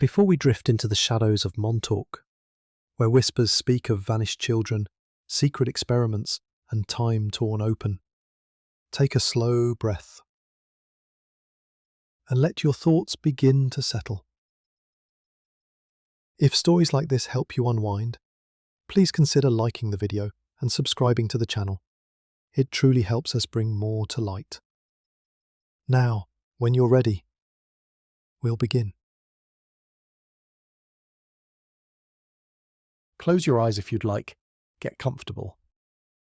Before we drift into the shadows of Montauk, where whispers speak of vanished children, secret experiments, and time torn open, take a slow breath and let your thoughts begin to settle. If stories like this help you unwind, please consider liking the video and subscribing to the channel. It truly helps us bring more to light. Now, when you're ready, we'll begin. Close your eyes if you'd like. Get comfortable.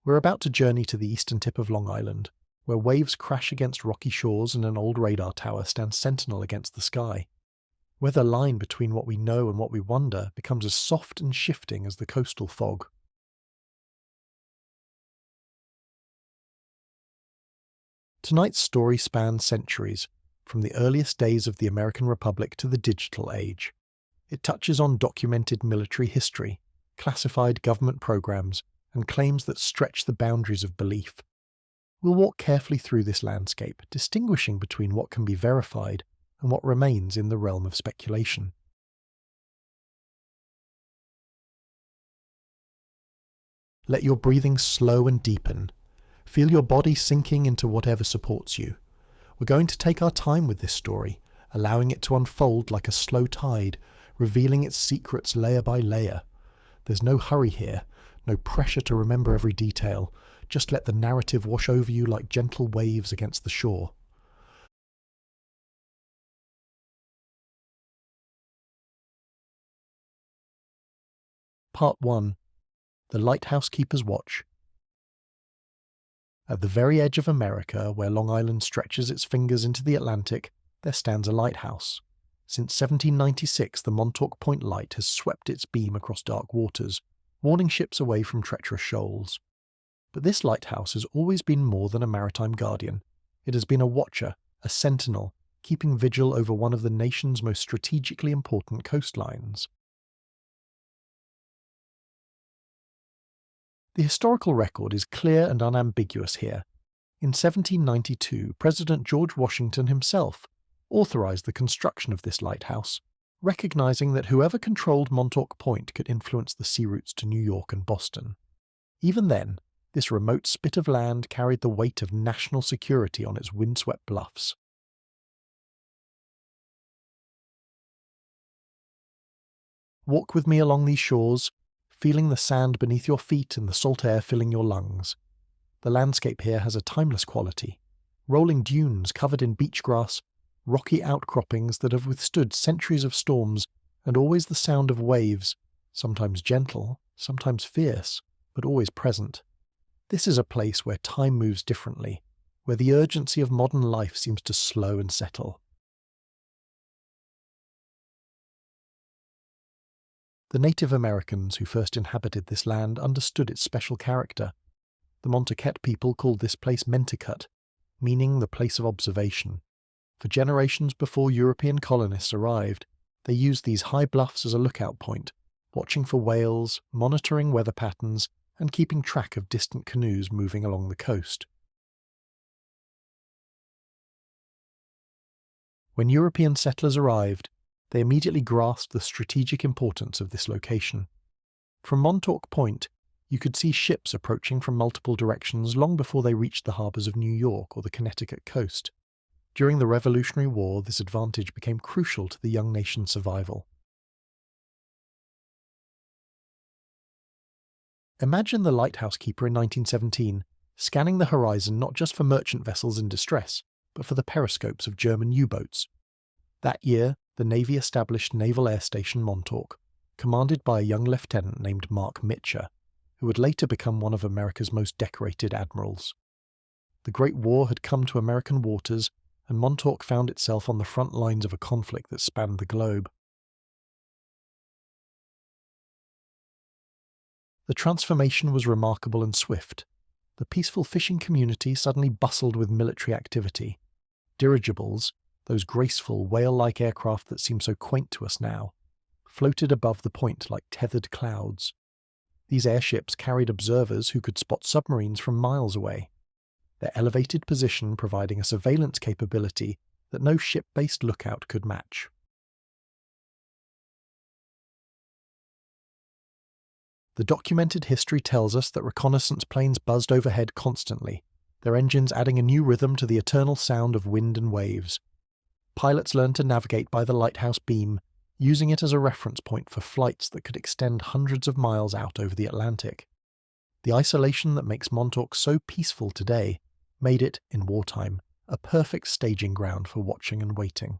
We're about to journey to the eastern tip of Long Island, where waves crash against rocky shores and an old radar tower stands sentinel against the sky, where the line between what we know and what we wonder becomes as soft and shifting as the coastal fog. Tonight's story spans centuries, from the earliest days of the American Republic to the digital age. It touches on documented military history, classified government programs, and claims that stretch the boundaries of belief. We'll walk carefully through this landscape, distinguishing between what can be verified and what remains in the realm of speculation. Let your breathing slow and deepen. Feel your body sinking into whatever supports you. We're going to take our time with this story, allowing it to unfold like a slow tide, revealing its secrets layer by layer. There's no hurry here, no pressure to remember every detail. Just let the narrative wash over you like gentle waves against the shore. Part 1. The Lighthouse Keeper's Watch. At the very edge of America, where Long Island stretches its fingers into the Atlantic, there stands a lighthouse. Since 1796, the Montauk Point light has swept its beam across dark waters, warning ships away from treacherous shoals. But this lighthouse has always been more than a maritime guardian. It has been a watcher, a sentinel, keeping vigil over one of the nation's most strategically important coastlines. The historical record is clear and unambiguous here. In 1792, President George Washington himself authorized the construction of this lighthouse, recognizing that whoever controlled Montauk Point could influence the sea routes to New York and Boston. Even then, this remote spit of land carried the weight of national security on its windswept bluffs. Walk with me along these shores, feeling the sand beneath your feet and the salt air filling your lungs. The landscape here has a timeless quality. Rolling dunes covered in beach grass, rocky outcroppings that have withstood centuries of storms, and always the sound of waves, sometimes gentle, sometimes fierce, but always present. This is a place where time moves differently, where the urgency of modern life seems to slow and settle. The Native Americans who first inhabited this land understood its special character. The Montaukett people called this place Mentacut, meaning the place of observation. For generations before European colonists arrived, they used these high bluffs as a lookout point, watching for whales, monitoring weather patterns, and keeping track of distant canoes moving along the coast. When European settlers arrived, they immediately grasped the strategic importance of this location. From Montauk Point, you could see ships approaching from multiple directions long before they reached the harbours of New York or the Connecticut coast. During the Revolutionary War, this advantage became crucial to the young nation's survival. Imagine the lighthouse keeper in 1917, scanning the horizon not just for merchant vessels in distress, but for the periscopes of German U-boats. That year, the Navy established Naval Air Station Montauk, commanded by a young lieutenant named Mark Mitcher, who would later become one of America's most decorated admirals. The Great War had come to American waters, and Montauk found itself on the front lines of a conflict that spanned the globe. The transformation was remarkable and swift. The peaceful fishing community suddenly bustled with military activity. Dirigibles, those graceful, whale-like aircraft that seem so quaint to us now, floated above the point like tethered clouds. These airships carried observers who could spot submarines from miles away, their elevated position providing a surveillance capability that no ship-based lookout could match. The documented history tells us that reconnaissance planes buzzed overhead constantly, their engines adding a new rhythm to the eternal sound of wind and waves. Pilots learned to navigate by the lighthouse beam, using it as a reference point for flights that could extend hundreds of miles out over the Atlantic. The isolation that makes Montauk so peaceful today made it, in wartime, a perfect staging ground for watching and waiting.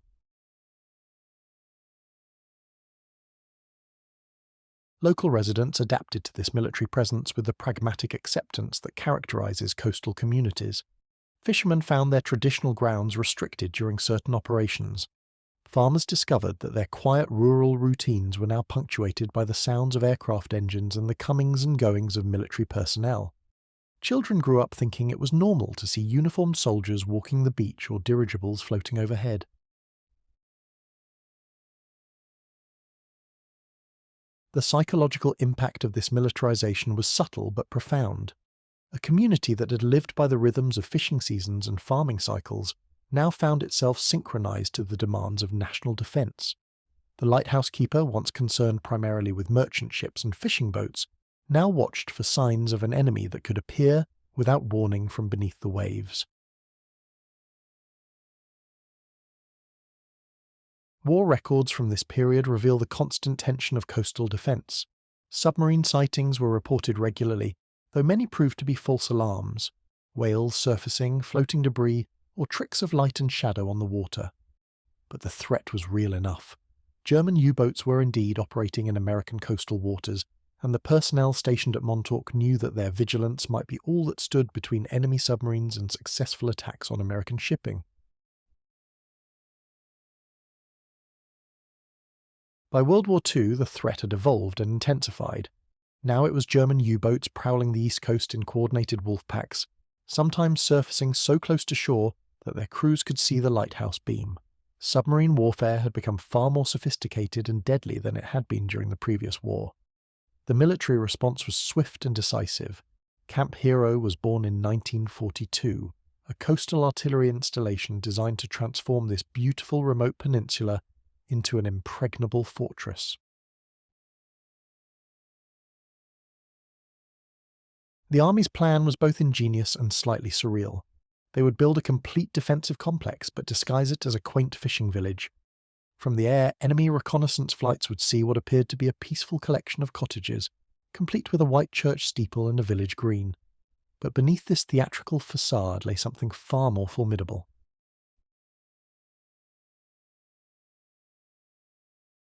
Local residents adapted to this military presence with the pragmatic acceptance that characterizes coastal communities. Fishermen found their traditional grounds restricted during certain operations. Farmers discovered that their quiet rural routines were now punctuated by the sounds of aircraft engines and the comings and goings of military personnel. Children grew up thinking it was normal to see uniformed soldiers walking the beach or dirigibles floating overhead. The psychological impact of this militarization was subtle but profound. A community that had lived by the rhythms of fishing seasons and farming cycles now found itself synchronized to the demands of national defense. The lighthouse keeper, once concerned primarily with merchant ships and fishing boats, now watched for signs of an enemy that could appear without warning from beneath the waves. War records from this period reveal the constant tension of coastal defense. Submarine sightings were reported regularly, though many proved to be false alarms. Whales surfacing, floating debris, or tricks of light and shadow on the water. But the threat was real enough. German U-boats were indeed operating in American coastal waters, and the personnel stationed at Montauk knew that their vigilance might be all that stood between enemy submarines and successful attacks on American shipping. By World War II, the threat had evolved and intensified. Now it was German U-boats prowling the east coast in coordinated wolf packs, sometimes surfacing so close to shore that their crews could see the lighthouse beam. Submarine warfare had become far more sophisticated and deadly than it had been during the previous war. The military response was swift and decisive. Camp Hero was born in 1942, a coastal artillery installation designed to transform this beautiful remote peninsula into an impregnable fortress. The Army's plan was both ingenious and slightly surreal. They would build a complete defensive complex but disguise it as a quaint fishing village. From the air, enemy reconnaissance flights would see what appeared to be a peaceful collection of cottages, complete with a white church steeple and a village green. But beneath this theatrical facade lay something far more formidable.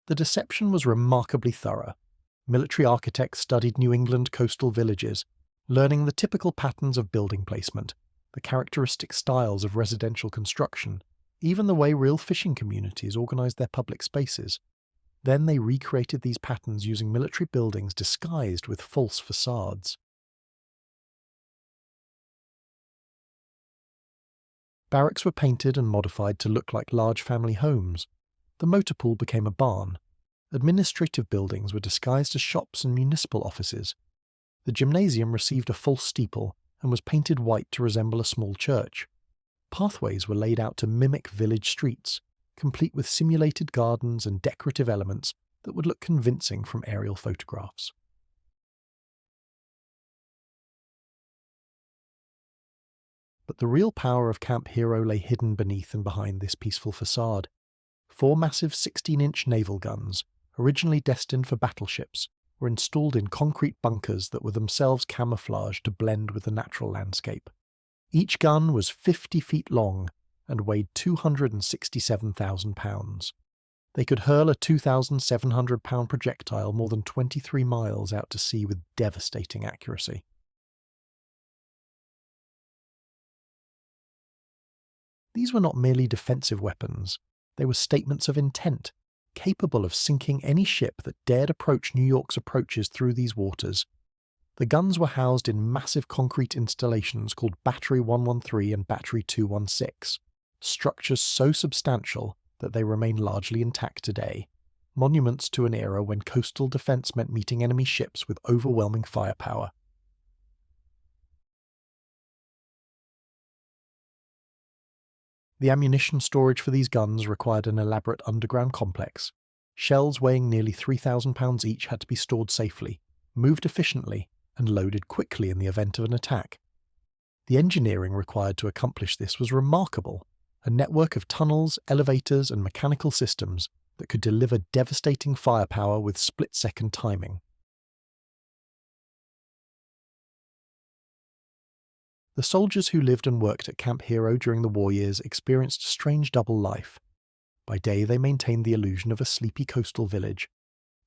The deception was remarkably thorough. Military architects studied New England coastal villages, learning the typical patterns of building placement, the characteristic styles of residential construction, even the way real fishing communities organized their public spaces. Then they recreated these patterns using military buildings disguised with false facades. Barracks were painted and modified to look like large family homes. The motor pool became a barn. Administrative buildings were disguised as shops and municipal offices. The gymnasium received a false steeple and was painted white to resemble a small church. Pathways were laid out to mimic village streets, complete with simulated gardens and decorative elements that would look convincing from aerial photographs. But the real power of Camp Hero lay hidden beneath and behind this peaceful facade. 4 massive 16-inch naval guns, originally destined for battleships, were installed in concrete bunkers that were themselves camouflaged to blend with the natural landscape. Each gun was 50 feet long and weighed 267,000 pounds. They could hurl a 2,700-pound projectile more than 23 miles out to sea with devastating accuracy. These were not merely defensive weapons. They were statements of intent, capable of sinking any ship that dared approach New York's approaches through these waters. The guns were housed in massive concrete installations called Battery 113 and Battery 216, structures so substantial that they remain largely intact today, monuments to an era when coastal defense meant meeting enemy ships with overwhelming firepower. The ammunition storage for these guns required an elaborate underground complex. Shells weighing nearly 3,000 pounds each had to be stored safely, moved efficiently, and loaded quickly in the event of an attack. The engineering required to accomplish this was remarkable, a network of tunnels, elevators, and mechanical systems that could deliver devastating firepower with split-second timing. The soldiers who lived and worked at Camp Hero during the war years experienced a strange double life. By day they maintained the illusion of a sleepy coastal village.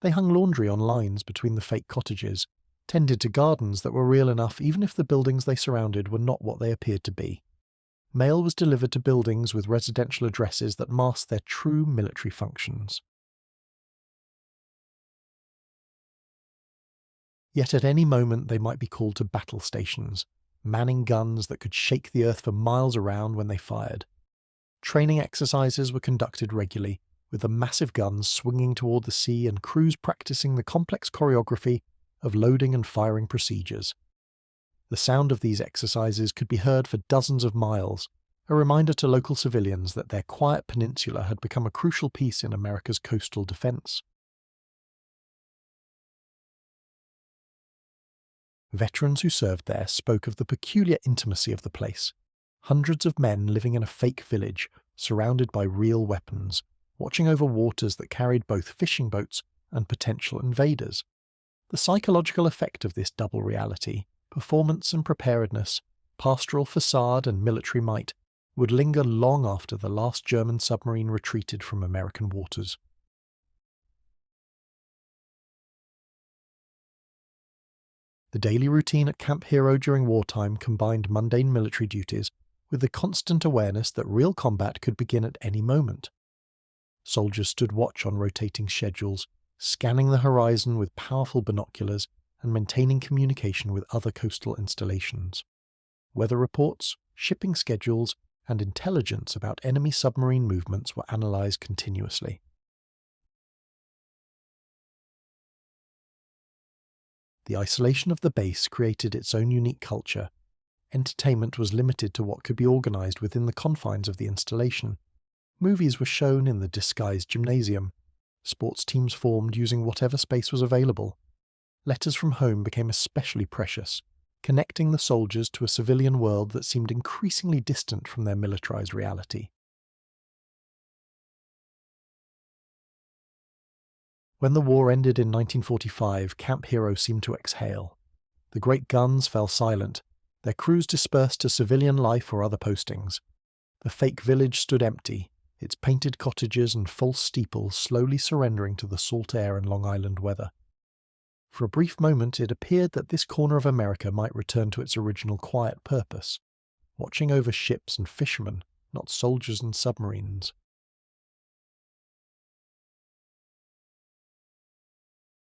They hung laundry on lines between the fake cottages, tended to gardens that were real enough even if the buildings they surrounded were not what they appeared to be. Mail was delivered to buildings with residential addresses that masked their true military functions. Yet at any moment they might be called to battle stations, manning guns that could shake the earth for miles around when they fired. Training exercises were conducted regularly, with the massive guns swinging toward the sea and crews practicing the complex choreography of loading and firing procedures. The sound of these exercises could be heard for dozens of miles, a reminder to local civilians that their quiet peninsula had become a crucial piece in America's coastal defense. Veterans who served there spoke of the peculiar intimacy of the place. Hundreds of men living in a fake village, surrounded by real weapons, watching over waters that carried both fishing boats and potential invaders. The psychological effect of this double reality, performance and preparedness, pastoral facade and military might, would linger long after the last German submarine retreated from American waters. The daily routine at Camp Hero during wartime combined mundane military duties with the constant awareness that real combat could begin at any moment. Soldiers stood watch on rotating schedules, scanning the horizon with powerful binoculars and maintaining communication with other coastal installations. Weather reports, shipping schedules, and intelligence about enemy submarine movements were analysed continuously. The isolation of the base created its own unique culture. Entertainment was limited to what could be organised within the confines of the installation. Movies were shown in the disguised gymnasium. Sports teams formed using whatever space was available. Letters from home became especially precious, connecting the soldiers to a civilian world that seemed increasingly distant from their militarised reality. When the war ended in 1945, Camp Hero seemed to exhale. The great guns fell silent, their crews dispersed to civilian life or other postings. The fake village stood empty, its painted cottages and false steeples slowly surrendering to the salt air and Long Island weather. For a brief moment it appeared that this corner of America might return to its original quiet purpose, watching over ships and fishermen, not soldiers and submarines.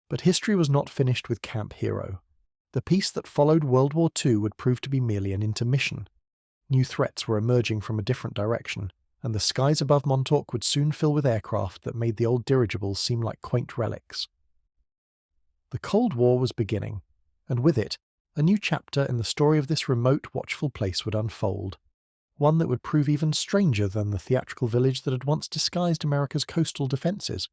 But history was not finished with Camp Hero. The peace that followed World War II would prove to be merely an intermission. New threats were emerging from a different direction, and the skies above Montauk would soon fill with aircraft that made the old dirigibles seem like quaint relics. The Cold War was beginning, and with it, a new chapter in the story of this remote, watchful place would unfold, one that would prove even stranger than the theatrical village that had once disguised America's coastal defences.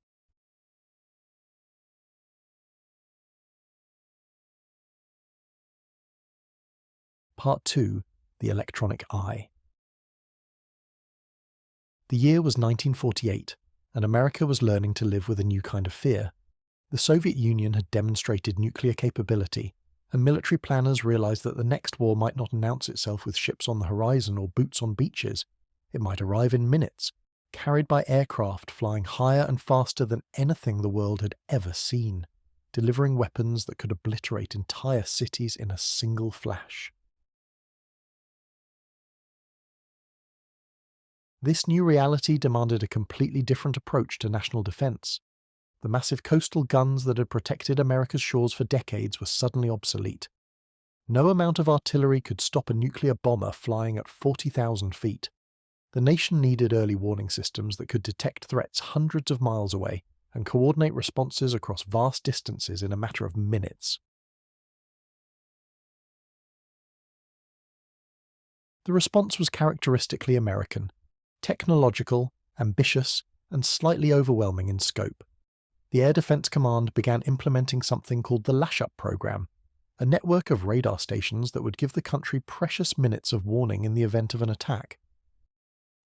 Part 2. The Electronic Eye. The year was 1948, and America was learning to live with a new kind of fear. The Soviet Union had demonstrated nuclear capability, and military planners realized that the next war might not announce itself with ships on the horizon or boots on beaches. It might arrive in minutes, carried by aircraft flying higher and faster than anything the world had ever seen, delivering weapons that could obliterate entire cities in a single flash. This new reality demanded a completely different approach to national defense. The massive coastal guns that had protected America's shores for decades were suddenly obsolete. No amount of artillery could stop a nuclear bomber flying at 40,000 feet. The nation needed early warning systems that could detect threats hundreds of miles away and coordinate responses across vast distances in a matter of minutes. The response was characteristically American. Technological, ambitious, and slightly overwhelming in scope. the Air Defense Command began implementing something called the Lash-Up program, a network of radar stations that would give the country precious minutes of warning in the event of an attack.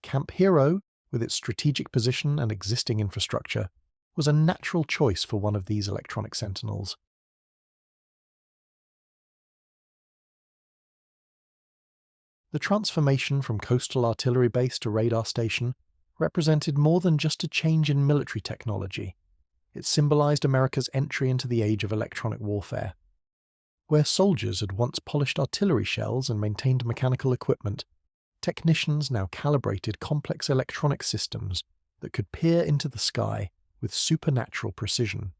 Camp Hero, with its strategic position and existing infrastructure, was a natural choice for one of these electronic sentinels. The transformation from coastal artillery base to radar station represented more than just a change in military technology. It symbolized America's entry into the age of electronic warfare. Where soldiers had once polished artillery shells and maintained mechanical equipment, technicians now calibrated complex electronic systems that could peer into the sky with supernatural precision.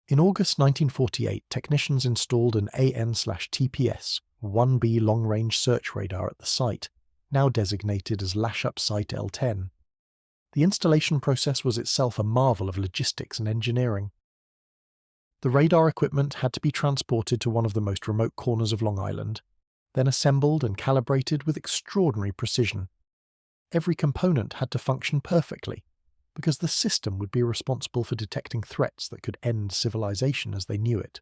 In August 1948, technicians installed an AN/TPS, 1B long-range search radar at the site, now designated as Lash-Up Site L10. The installation process was itself a marvel of logistics and engineering. The radar equipment had to be transported to one of the most remote corners of Long Island, then assembled and calibrated with extraordinary precision. Every component had to function perfectly, because the system would be responsible for detecting threats that could end civilization as they knew it.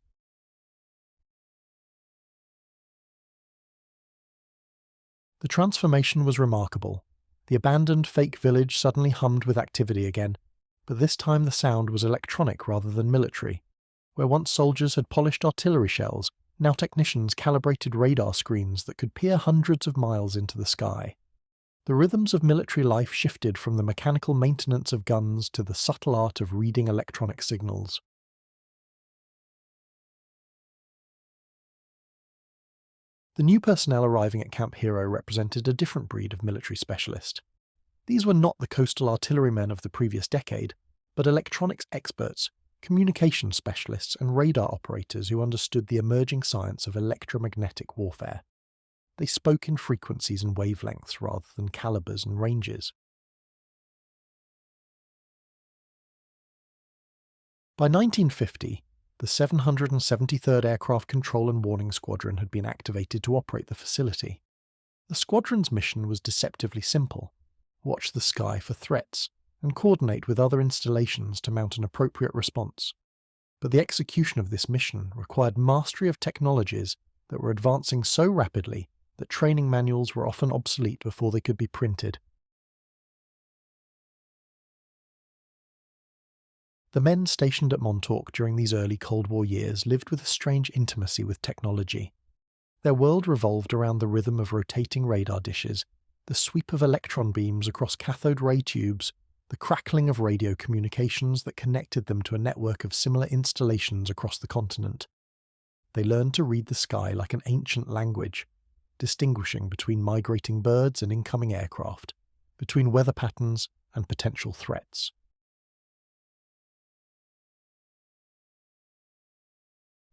The transformation was remarkable. The abandoned fake village suddenly hummed with activity again, but this time the sound was electronic rather than military. Where once soldiers had polished artillery shells, now technicians calibrated radar screens that could peer hundreds of miles into the sky. The rhythms of military life shifted from the mechanical maintenance of guns to the subtle art of reading electronic signals. The new personnel arriving at Camp Hero represented a different breed of military specialist. These were not the coastal artillerymen of the previous decade, but electronics experts, communication specialists, and radar operators who understood the emerging science of electromagnetic warfare. They spoke in frequencies and wavelengths rather than calibers and ranges. By 1950, the 773rd Aircraft Control and Warning Squadron had been activated to operate the facility. The squadron's mission was deceptively simple: watch the sky for threats, and coordinate with other installations to mount an appropriate response. But the execution of this mission required mastery of technologies that were advancing so rapidly that training manuals were often obsolete before they could be printed. The men stationed at Montauk during these early Cold War years lived with a strange intimacy with technology. Their world revolved around the rhythm of rotating radar dishes, the sweep of electron beams across cathode ray tubes, the crackling of radio communications that connected them to a network of similar installations across the continent. They learned to read the sky like an ancient language, distinguishing between migrating birds and incoming aircraft, between weather patterns and potential threats.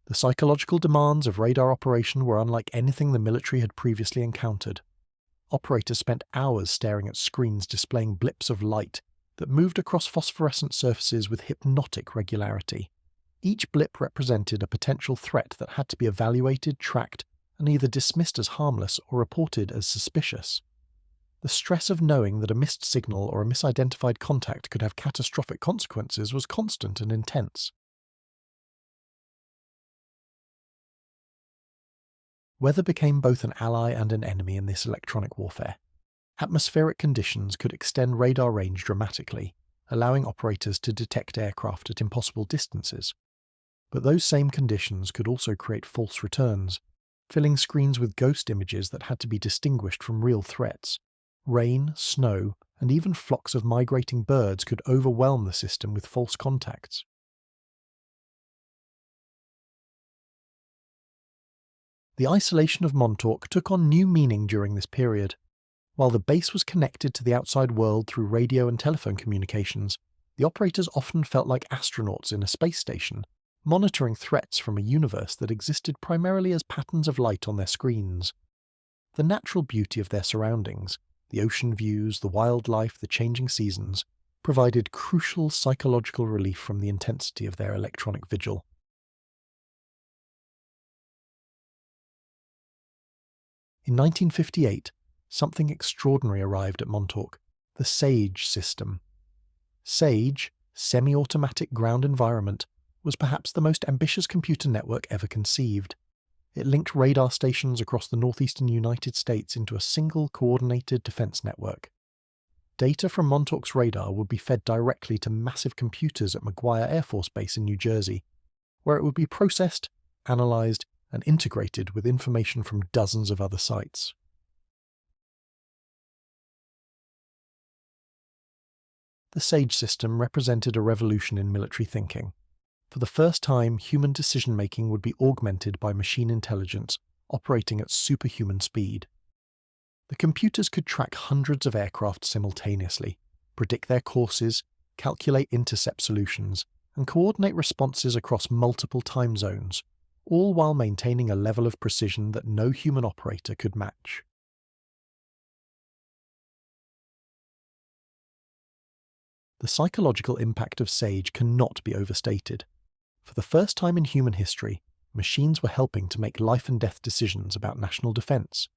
The psychological demands of radar operation were unlike anything the military had previously encountered. Operators spent hours staring at screens displaying blips of light that moved across phosphorescent surfaces with hypnotic regularity. Each blip represented a potential threat that had to be evaluated, tracked, and either dismissed as harmless or reported as suspicious. The stress of knowing that a missed signal or a misidentified contact could have catastrophic consequences was constant and intense. Weather became both an ally and an enemy in this electronic warfare. Atmospheric conditions could extend radar range dramatically, allowing operators to detect aircraft at impossible distances. But those same conditions could also create false returns, filling screens with ghost images that had to be distinguished from real threats. Rain, snow, and even flocks of migrating birds could overwhelm the system with false contacts. The isolation of Montauk took on new meaning during this period. While the base was connected to the outside world through radio and telephone communications, the operators often felt like astronauts in a space station, monitoring threats from a universe that existed primarily as patterns of light on their screens. The natural beauty of their surroundings, the ocean views, the wildlife, the changing seasons, provided crucial psychological relief from the intensity of their electronic vigil. In 1958, something extraordinary arrived at Montauk, The SAGE system. SAGE, Semi-Automatic Ground Environment, was perhaps the most ambitious computer network ever conceived. It linked radar stations across the northeastern United States into a single coordinated defense network. Data from Montauk's radar would be fed directly to massive computers at McGuire Air Force Base in New Jersey, where it would be processed, analysed, and integrated with information from dozens of other sites. The SAGE system represented a revolution in military thinking. For the first time, human decision-making would be augmented by machine intelligence operating at superhuman speed. The computers could track hundreds of aircraft simultaneously, predict their courses, calculate intercept solutions, and coordinate responses across multiple time zones, all while maintaining a level of precision that no human operator could match. The psychological impact of SAGE cannot be overstated. For the first time in human history, machines were helping to make life and death decisions about national defense.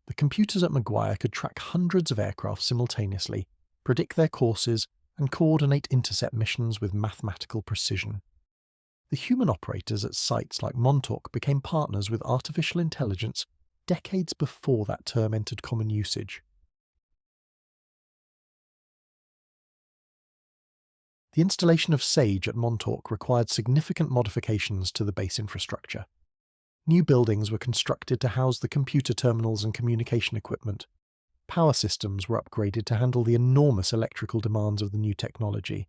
The computers at McGuire could track hundreds of aircraft simultaneously, predict their courses, and coordinate intercept missions with mathematical precision. The human operators at sites like Montauk became partners with artificial intelligence decades before that term entered common usage. The installation of SAGE at Montauk required significant modifications to the base infrastructure. New buildings were constructed to house the computer terminals and communication equipment. Power systems were upgraded to handle the enormous electrical demands of the new technology.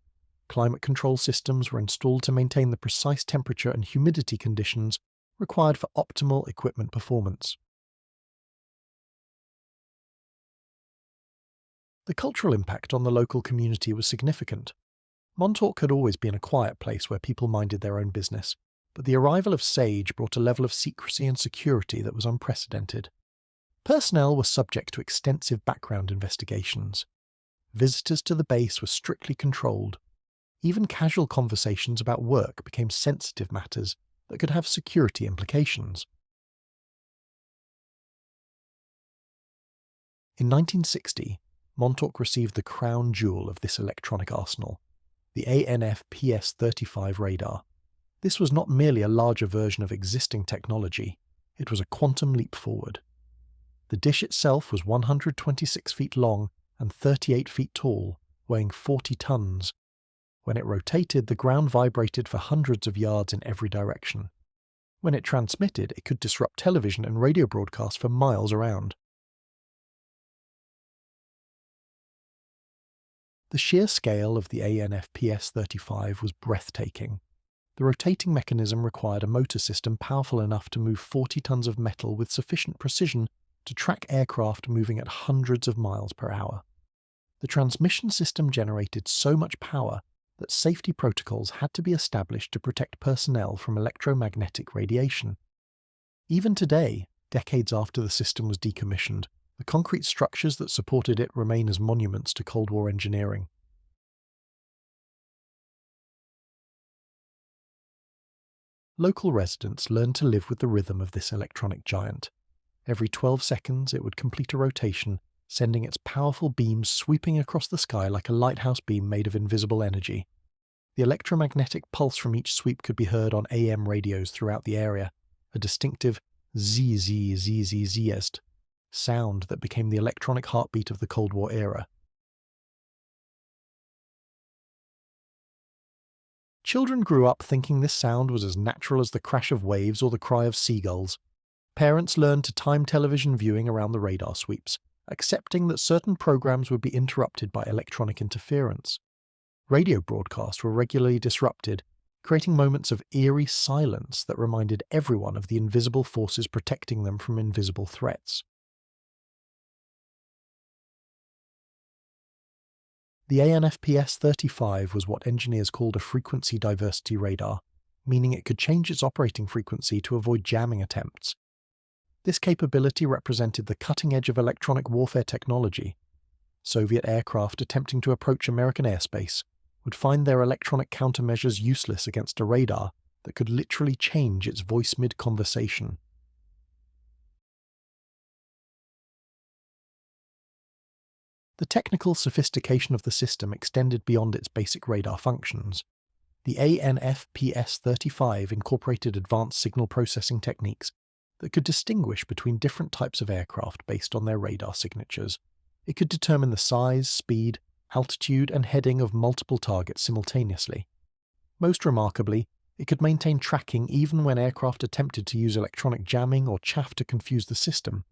Climate control systems were installed to maintain the precise temperature and humidity conditions required for optimal equipment performance. The cultural impact on the local community was significant. Montauk had always been a quiet place where people minded their own business, but the arrival of SAGE brought a level of secrecy and security that was unprecedented. Personnel were subject to extensive background investigations. Visitors to the base were strictly controlled. Even casual conversations about work became sensitive matters that could have security implications. In 1960, Montauk received the crown jewel of this electronic arsenal, the ANF-PS-35 radar. This was not merely a larger version of existing technology, it was a quantum leap forward. The dish itself was 126 feet long and 38 feet tall, weighing 40 tons. When it rotated, the ground vibrated for hundreds of yards in every direction. When it transmitted, it could disrupt television and radio broadcasts for miles around. The sheer scale of the ANF-PS-35 was breathtaking. The rotating mechanism required a motor system powerful enough to move 40 tons of metal with sufficient precision to track aircraft moving at hundreds of miles per hour. The transmission system generated so much power that safety protocols had to be established to protect personnel from electromagnetic radiation. Even today, decades after the system was decommissioned, the concrete structures that supported it remain as monuments to Cold War engineering. Local residents learned to live with the rhythm of this electronic giant. Every 12 seconds it would complete a rotation, sending its powerful beams sweeping across the sky like a lighthouse beam made of invisible energy. The electromagnetic pulse from each sweep could be heard on AM radios throughout the area, a distinctive zzzzzzzt sound that became the electronic heartbeat of the Cold War era. Children grew up thinking this sound was as natural as the crash of waves or the cry of seagulls. Parents learned to time television viewing around the radar sweeps, accepting that certain programs would be interrupted by electronic interference. Radio broadcasts were regularly disrupted, creating moments of eerie silence that reminded everyone of the invisible forces protecting them from invisible threats. The ANF-PS-35 was what engineers called a frequency diversity radar, meaning it could change its operating frequency to avoid jamming attempts. This capability represented the cutting edge of electronic warfare technology. Soviet aircraft attempting to approach American airspace would find their electronic countermeasures useless against a radar that could literally change its voice mid-conversation. The technical sophistication of the system extended beyond its basic radar functions. The ANFPS-35 incorporated advanced signal processing techniques that could distinguish between different types of aircraft based on their radar signatures. It could determine the size, speed, altitude, and heading of multiple targets simultaneously. Most remarkably, it could maintain tracking even when aircraft attempted to use electronic jamming or chaff to confuse the system.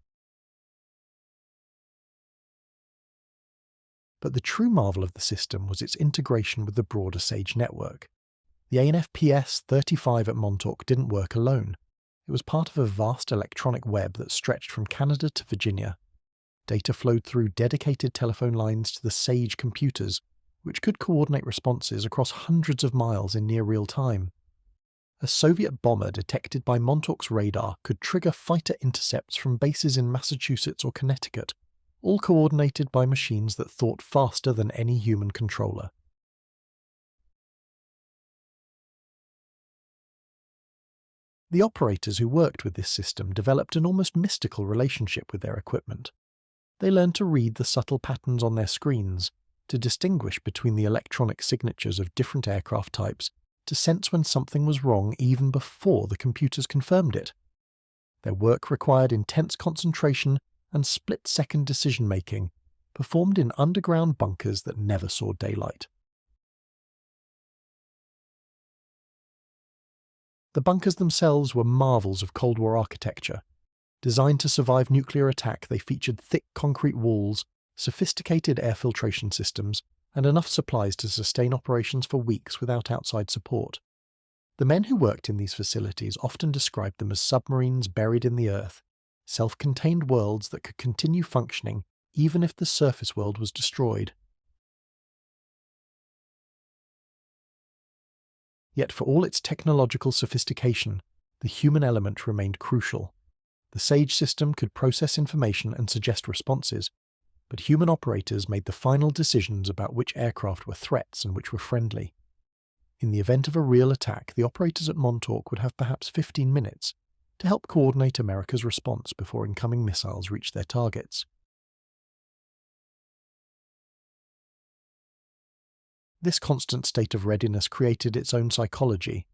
But the true marvel of the system was its integration with the broader SAGE network. The ANFPS-35 at Montauk didn't work alone. It was part of a vast electronic web that stretched from Canada to Virginia. Data flowed through dedicated telephone lines to the SAGE computers, which could coordinate responses across hundreds of miles in near real time. A Soviet bomber detected by Montauk's radar could trigger fighter intercepts from bases in Massachusetts or Connecticut, all coordinated by machines that thought faster than any human controller. The operators who worked with this system developed an almost mystical relationship with their equipment. They learned to read the subtle patterns on their screens, to distinguish between the electronic signatures of different aircraft types, to sense when something was wrong even before the computers confirmed it. Their work required intense concentration and split-second decision-making, performed in underground bunkers that never saw daylight. The bunkers themselves were marvels of Cold War architecture. Designed to survive nuclear attack, they featured thick concrete walls, sophisticated air filtration systems, and enough supplies to sustain operations for weeks without outside support. The men who worked in these facilities often described them as submarines buried in the earth, self-contained worlds that could continue functioning even if the surface world was destroyed. Yet for all its technological sophistication, the human element remained crucial. The SAGE system could process information and suggest responses, but human operators made the final decisions about which aircraft were threats and which were friendly. In the event of a real attack, the operators at Montauk would have perhaps 15 minutes to help coordinate America's response before incoming missiles reached their targets. This constant state of readiness created its own psychology.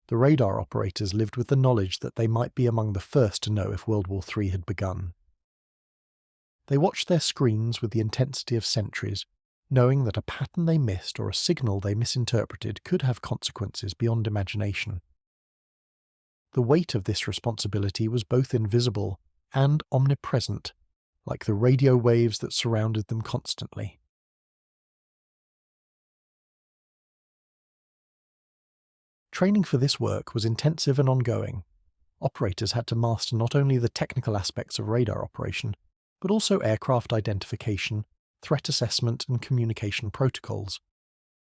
The radar operators lived with the knowledge that they might be among the first to know if World War III had begun. They watched their screens with the intensity of sentries, knowing that a pattern they missed or a signal they misinterpreted could have consequences beyond imagination. The weight of this responsibility was both invisible and omnipresent, like the radio waves that surrounded them constantly. Training for this work was intensive and ongoing. Operators had to master not only the technical aspects of radar operation, but also aircraft identification, threat assessment, and communication protocols.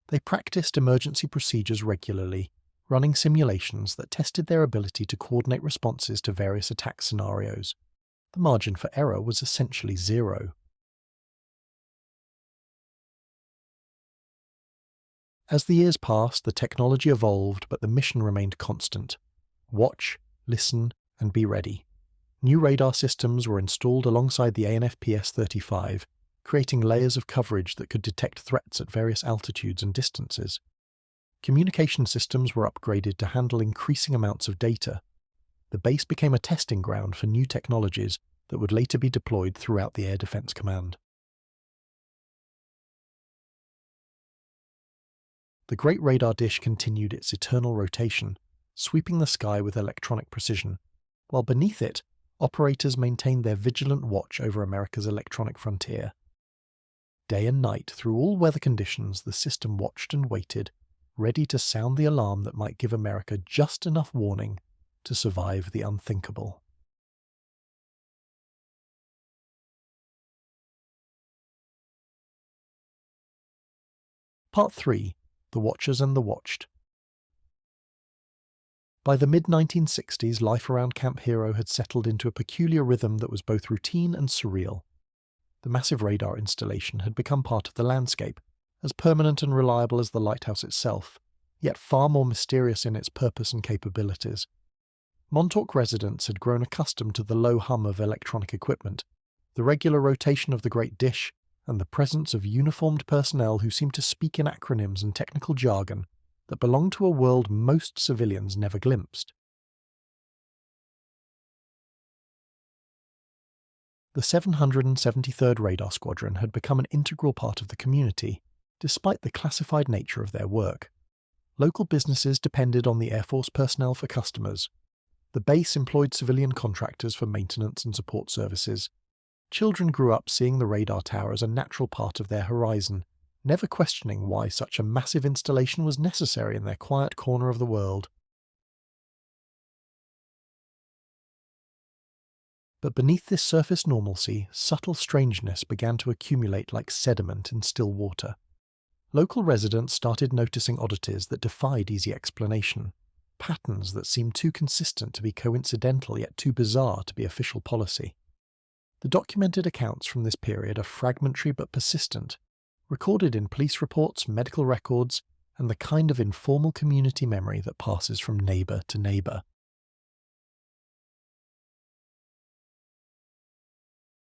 They practiced emergency procedures regularly, running simulations that tested their ability to coordinate responses to various attack scenarios. The margin for error was essentially zero. As the years passed, the technology evolved, but the mission remained constant. Watch, listen, and be ready. New radar systems were installed alongside the ANFPS-35, creating layers of coverage that could detect threats at various altitudes and distances. Communication systems were upgraded to handle increasing amounts of data. The base became a testing ground for new technologies that would later be deployed throughout the Air Defense Command. The Great Radar Dish continued its eternal rotation, sweeping the sky with electronic precision, while beneath it, operators maintained their vigilant watch over America's electronic frontier. Day and night, through all weather conditions, the system watched and waited, ready to sound the alarm that might give America just enough warning to survive the unthinkable. Part 3. The Watchers and the Watched. By the mid-1960s, life around Camp Hero had settled into a peculiar rhythm that was both routine and surreal. The massive radar installation had become part of the landscape, as permanent and reliable as the lighthouse itself, yet far more mysterious in its purpose and capabilities. Montauk residents had grown accustomed to the low hum of electronic equipment, the regular rotation of the Great Dish, and the presence of uniformed personnel who seemed to speak in acronyms and technical jargon that belonged to a world most civilians never glimpsed. The 773rd Radar Squadron had become an integral part of the community, despite the classified nature of their work. Local businesses depended on the Air Force personnel for customers. The base employed civilian contractors for maintenance and support services. Children grew up seeing the radar tower as a natural part of their horizon, never questioning why such a massive installation was necessary in their quiet corner of the world. But beneath this surface normalcy, subtle strangeness began to accumulate like sediment in still water. Local residents started noticing oddities that defied easy explanation, patterns that seemed too consistent to be coincidental yet too bizarre to be official policy. The documented accounts from this period are fragmentary but persistent, recorded in police reports, medical records, and the kind of informal community memory that passes from neighbour to neighbour.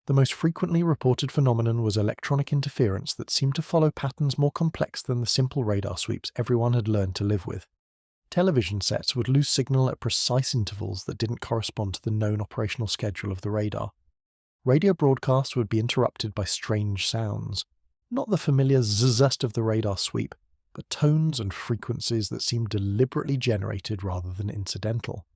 The most frequently reported phenomenon was electronic interference that seemed to follow patterns more complex than the simple radar sweeps everyone had learned to live with. Television sets would lose signal at precise intervals that didn't correspond to the known operational schedule of the radar. Radio broadcasts would be interrupted by strange sounds, not the familiar zzz of the radar sweep, but tones and frequencies that seemed deliberately generated rather than incidental.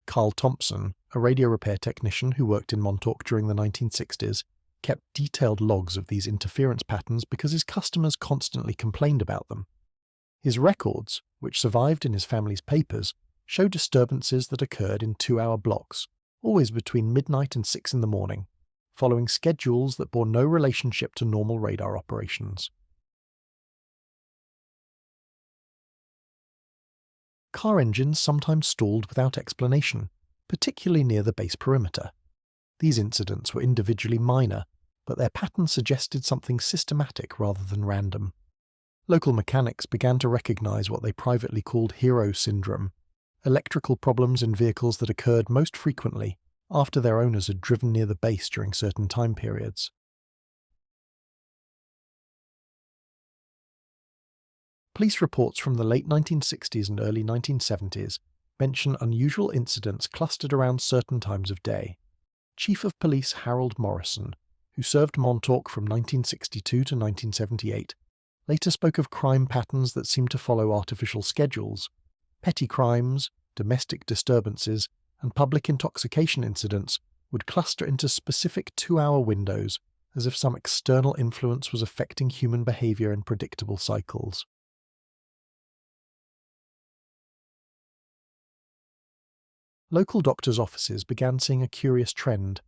Carl Thompson, a radio repair technician who worked in Montauk during the 1960s, kept detailed logs of these interference patterns because his customers constantly complained about them. His records, which survived in his family's papers, show disturbances that occurred in 2-hour blocks, always between midnight and 6 in the morning, following schedules that bore no relationship to normal radar operations. Car engines sometimes stalled without explanation, particularly near the base perimeter. These incidents were individually minor, but their pattern suggested something systematic rather than random. Local mechanics began to recognize what they privately called hero syndrome, electrical problems in vehicles that occurred most frequently after their owners had driven near the base during certain time periods. Police reports from the late 1960s and early 1970s mention unusual incidents clustered around certain times of day. Chief of Police Harold Morrison, who served Montauk from 1962 to 1978, later spoke of crime patterns that seemed to follow artificial schedules. Petty crimes, domestic disturbances, and public intoxication incidents would cluster into specific 2-hour windows, as if some external influence was affecting human behavior in predictable cycles. Local doctors' offices began seeing a curious trend,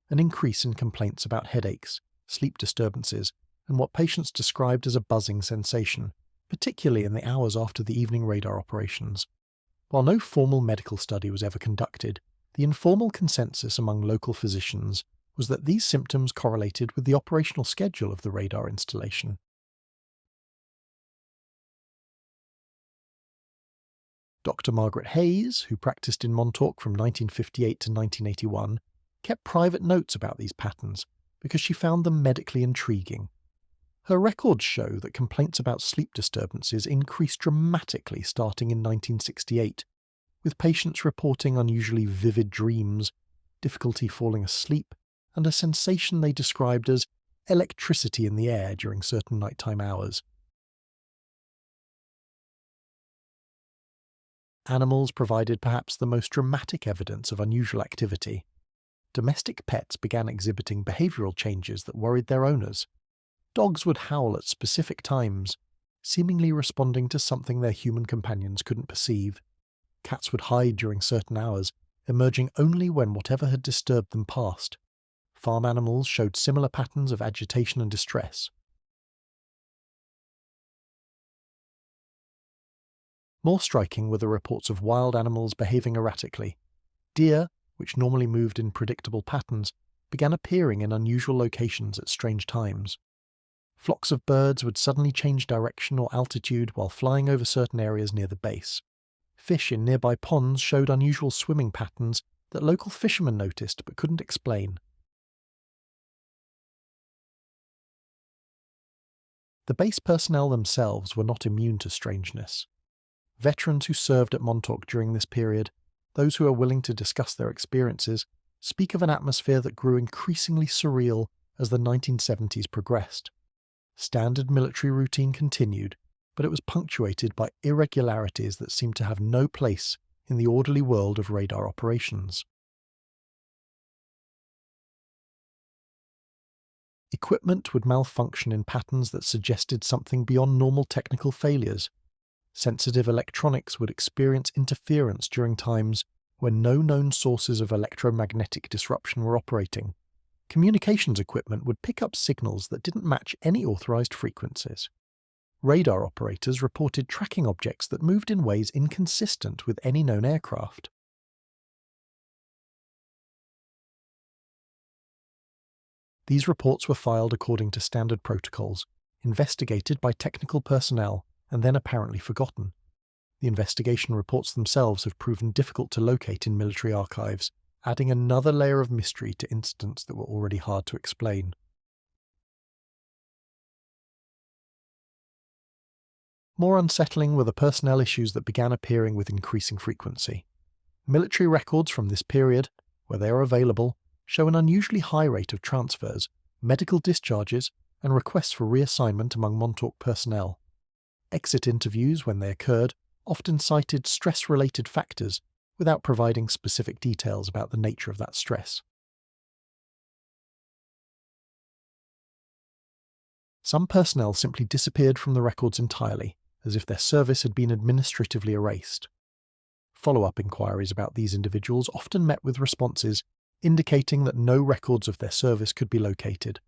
an increase in complaints about headaches, sleep disturbances, and what patients described as a buzzing sensation, particularly in the hours after the evening radar operations. While no formal medical study was ever conducted, the informal consensus among local physicians was that these symptoms correlated with the operational schedule of the radar installation. Dr. Margaret Hayes, who practiced in Montauk from 1958 to 1981, kept private notes about these patterns because she found them medically intriguing. Her records show that complaints about sleep disturbances increased dramatically starting in 1968, with patients reporting unusually vivid dreams, difficulty falling asleep, and a sensation they described as electricity in the air during certain nighttime hours. Animals provided perhaps the most dramatic evidence of unusual activity. Domestic pets began exhibiting behavioral changes that worried their owners. Dogs would howl at specific times, seemingly responding to something their human companions couldn't perceive. Cats would hide during certain hours, emerging only when whatever had disturbed them passed. Farm animals showed similar patterns of agitation and distress. More striking were the reports of wild animals behaving erratically. Deer, which normally moved in predictable patterns, began appearing in unusual locations at strange times. Flocks of birds would suddenly change direction or altitude while flying over certain areas near the base. Fish in nearby ponds showed unusual swimming patterns that local fishermen noticed but couldn't explain. The base personnel themselves were not immune to strangeness. Veterans who served at Montauk during this period, those who are willing to discuss their experiences, speak of an atmosphere that grew increasingly surreal as the 1970s progressed. Standard military routine continued, but it was punctuated by irregularities that seemed to have no place in the orderly world of radar operations. Equipment would malfunction in patterns that suggested something beyond normal technical failures. Sensitive electronics would experience interference during times when no known sources of electromagnetic disruption were operating. Communications equipment would pick up signals that didn't match any authorized frequencies. Radar operators reported tracking objects that moved in ways inconsistent with any known aircraft. These reports were filed according to standard protocols, investigated by technical personnel, and then apparently forgotten. The investigation reports themselves have proven difficult to locate in military archives, adding another layer of mystery to incidents that were already hard to explain. More unsettling were the personnel issues that began appearing with increasing frequency. Military records from this period, where they are available, show an unusually high rate of transfers, medical discharges, and requests for reassignment among Montauk personnel. Exit interviews, when they occurred, often cited stress-related factors without providing specific details about the nature of that stress. Some personnel simply disappeared from the records entirely, as if their service had been administratively erased. Follow-up inquiries about these individuals often met with responses indicating that no records of their service could be located.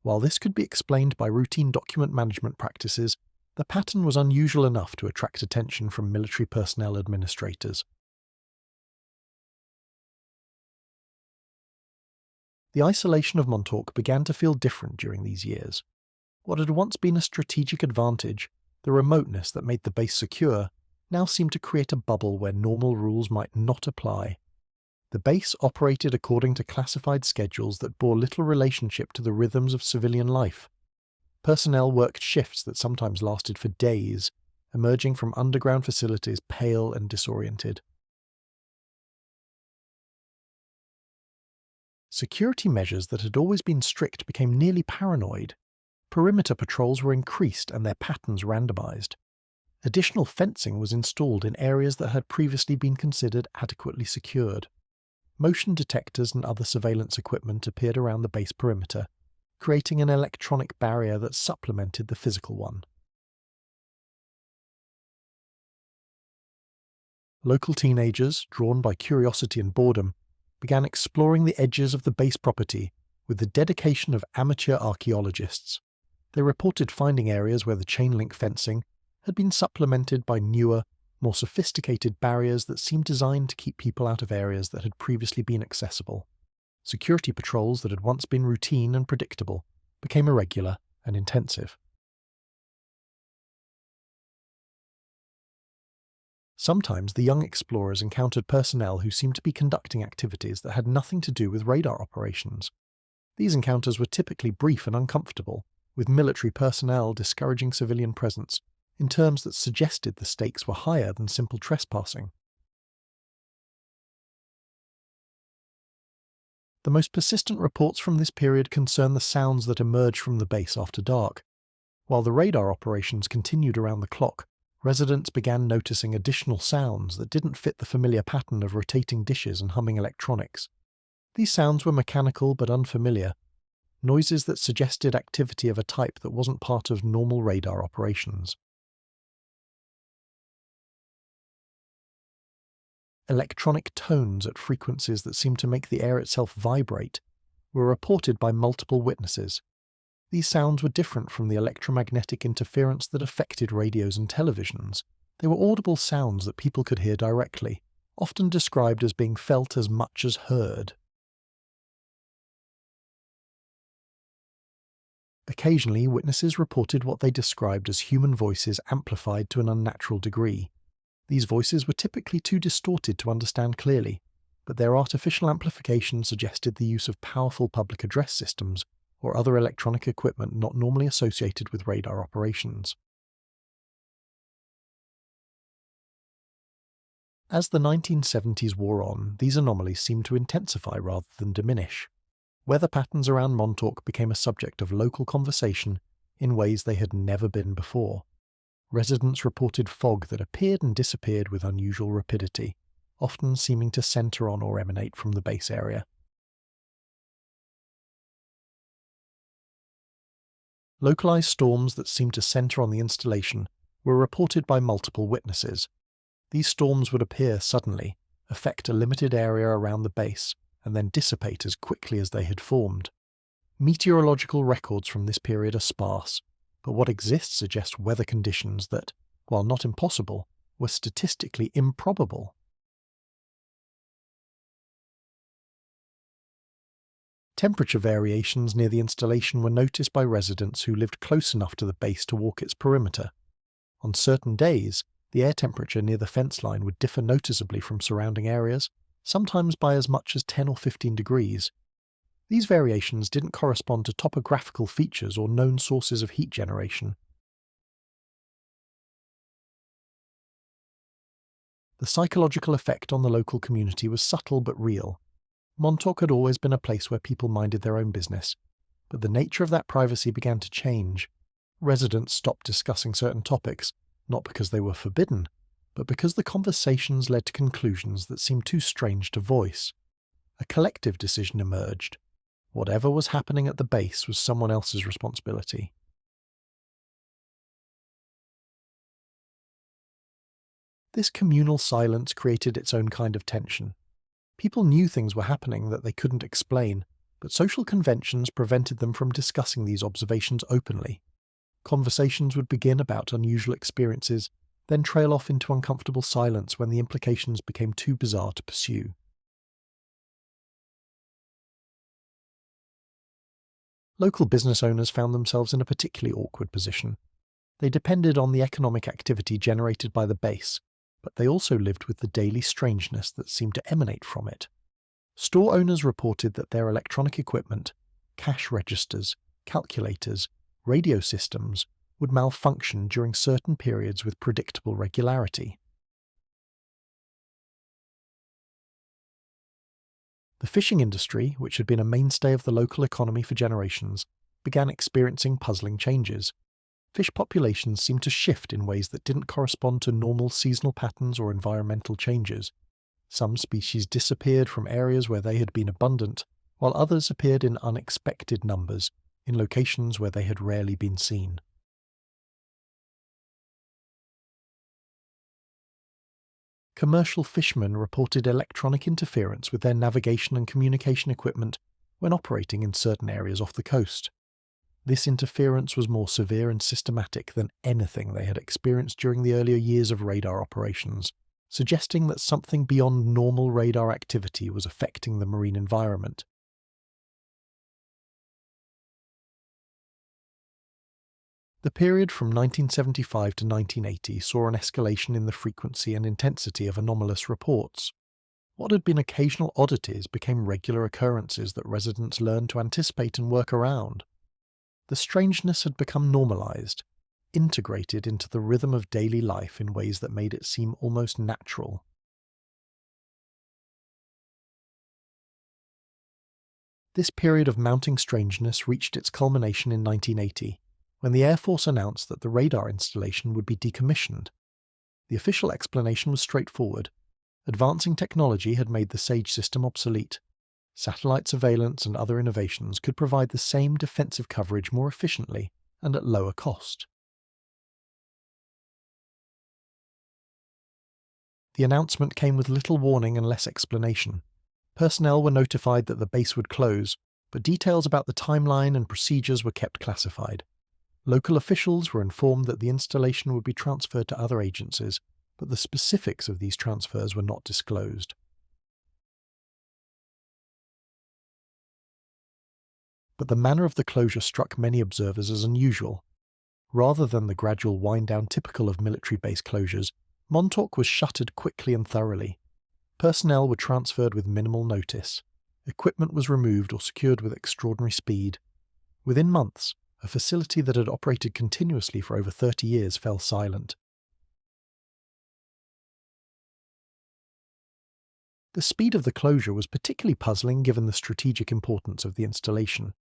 While this could be explained by routine document management practices, the pattern was unusual enough to attract attention from military personnel administrators. The isolation of Montauk began to feel different during these years. What had once been a strategic advantage, the remoteness that made the base secure, now seemed to create a bubble where normal rules might not apply. The base operated according to classified schedules that bore little relationship to the rhythms of civilian life. Personnel worked shifts that sometimes lasted for days, emerging from underground facilities pale and disoriented. Security measures that had always been strict became nearly paranoid. Perimeter patrols were increased and their patterns randomized. Additional fencing was installed in areas that had previously been considered adequately secured. Motion detectors and other surveillance equipment appeared around the base perimeter, creating an electronic barrier that supplemented the physical one. Local teenagers, drawn by curiosity and boredom, began exploring the edges of the base property with the dedication of amateur archaeologists. They reported finding areas where the chain-link fencing had been supplemented by newer, more sophisticated barriers that seemed designed to keep people out of areas that had previously been accessible. Security patrols that had once been routine and predictable became irregular and intensive. Sometimes the young explorers encountered personnel who seemed to be conducting activities that had nothing to do with radar operations. These encounters were typically brief and uncomfortable, with military personnel discouraging civilian presence in terms that suggested the stakes were higher than simple trespassing. The most persistent reports from this period concern the sounds that emerged from the base after dark. While the radar operations continued around the clock, residents began noticing additional sounds that didn't fit the familiar pattern of rotating dishes and humming electronics. These sounds were mechanical but unfamiliar, noises that suggested activity of a type that wasn't part of normal radar operations. Electronic tones at frequencies that seemed to make the air itself vibrate were reported by multiple witnesses. These sounds were different from the electromagnetic interference that affected radios and televisions. They were audible sounds that people could hear directly, often described as being felt as much as heard. Occasionally, witnesses reported what they described as human voices amplified to an unnatural degree. These voices were typically too distorted to understand clearly, but their artificial amplification suggested the use of powerful public address systems or other electronic equipment not normally associated with radar operations. As the 1970s wore on, these anomalies seemed to intensify rather than diminish. Weather patterns around Montauk became a subject of local conversation in ways they had never been before. Residents reported fog that appeared and disappeared with unusual rapidity, often seeming to center on or emanate from the base area. Localized storms that seemed to center on the installation were reported by multiple witnesses. These storms would appear suddenly, affect a limited area around the base, and then dissipate as quickly as they had formed. Meteorological records from this period are sparse, but what exists suggest weather conditions that, while not impossible, were statistically improbable. Temperature variations near the installation were noticed by residents who lived close enough to the base to walk its perimeter. On certain days, the air temperature near the fence line would differ noticeably from surrounding areas, sometimes by as much as 10 or 15 degrees. These variations didn't correspond to topographical features or known sources of heat generation. The psychological effect on the local community was subtle but real. Montauk had always been a place where people minded their own business, but the nature of that privacy began to change. Residents stopped discussing certain topics, not because they were forbidden, but because the conversations led to conclusions that seemed too strange to voice. A collective decision emerged. Whatever was happening at the base was someone else's responsibility. This communal silence created its own kind of tension. People knew things were happening that they couldn't explain, but social conventions prevented them from discussing these observations openly. Conversations would begin about unusual experiences, then trail off into uncomfortable silence when the implications became too bizarre to pursue. Local business owners found themselves in a particularly awkward position. They depended on the economic activity generated by the base, but they also lived with the daily strangeness that seemed to emanate from it. Store owners reported that their electronic equipment, cash registers, calculators, radio systems, would malfunction during certain periods with predictable regularity. The fishing industry, which had been a mainstay of the local economy for generations, began experiencing puzzling changes. Fish populations seemed to shift in ways that didn't correspond to normal seasonal patterns or environmental changes. Some species disappeared from areas where they had been abundant, while others appeared in unexpected numbers, in locations where they had rarely been seen. Commercial fishermen reported electronic interference with their navigation and communication equipment when operating in certain areas off the coast. This interference was more severe and systematic than anything they had experienced during the earlier years of radar operations, suggesting that something beyond normal radar activity was affecting the marine environment. The period from 1975 to 1980 saw an escalation in the frequency and intensity of anomalous reports. What had been occasional oddities became regular occurrences that residents learned to anticipate and work around. The strangeness had become normalized, integrated into the rhythm of daily life in ways that made it seem almost natural. This period of mounting strangeness reached its culmination in 1980, when the Air Force announced that the radar installation would be decommissioned. The official explanation was straightforward. Advancing technology had made the SAGE system obsolete. Satellite surveillance and other innovations could provide the same defensive coverage more efficiently and at lower cost. The announcement came with little warning and less explanation. Personnel were notified that the base would close, but details about the timeline and procedures were kept classified. Local officials were informed that the installation would be transferred to other agencies, but the specifics of these transfers were not disclosed. But the manner of the closure struck many observers as unusual. Rather than the gradual wind-down typical of military base closures, Montauk was shuttered quickly and thoroughly. Personnel were transferred with minimal notice. Equipment was removed or secured with extraordinary speed. Within months, a facility that had operated continuously for over 30 years fell silent. The speed of the closure was particularly puzzling given the strategic importance of the installation.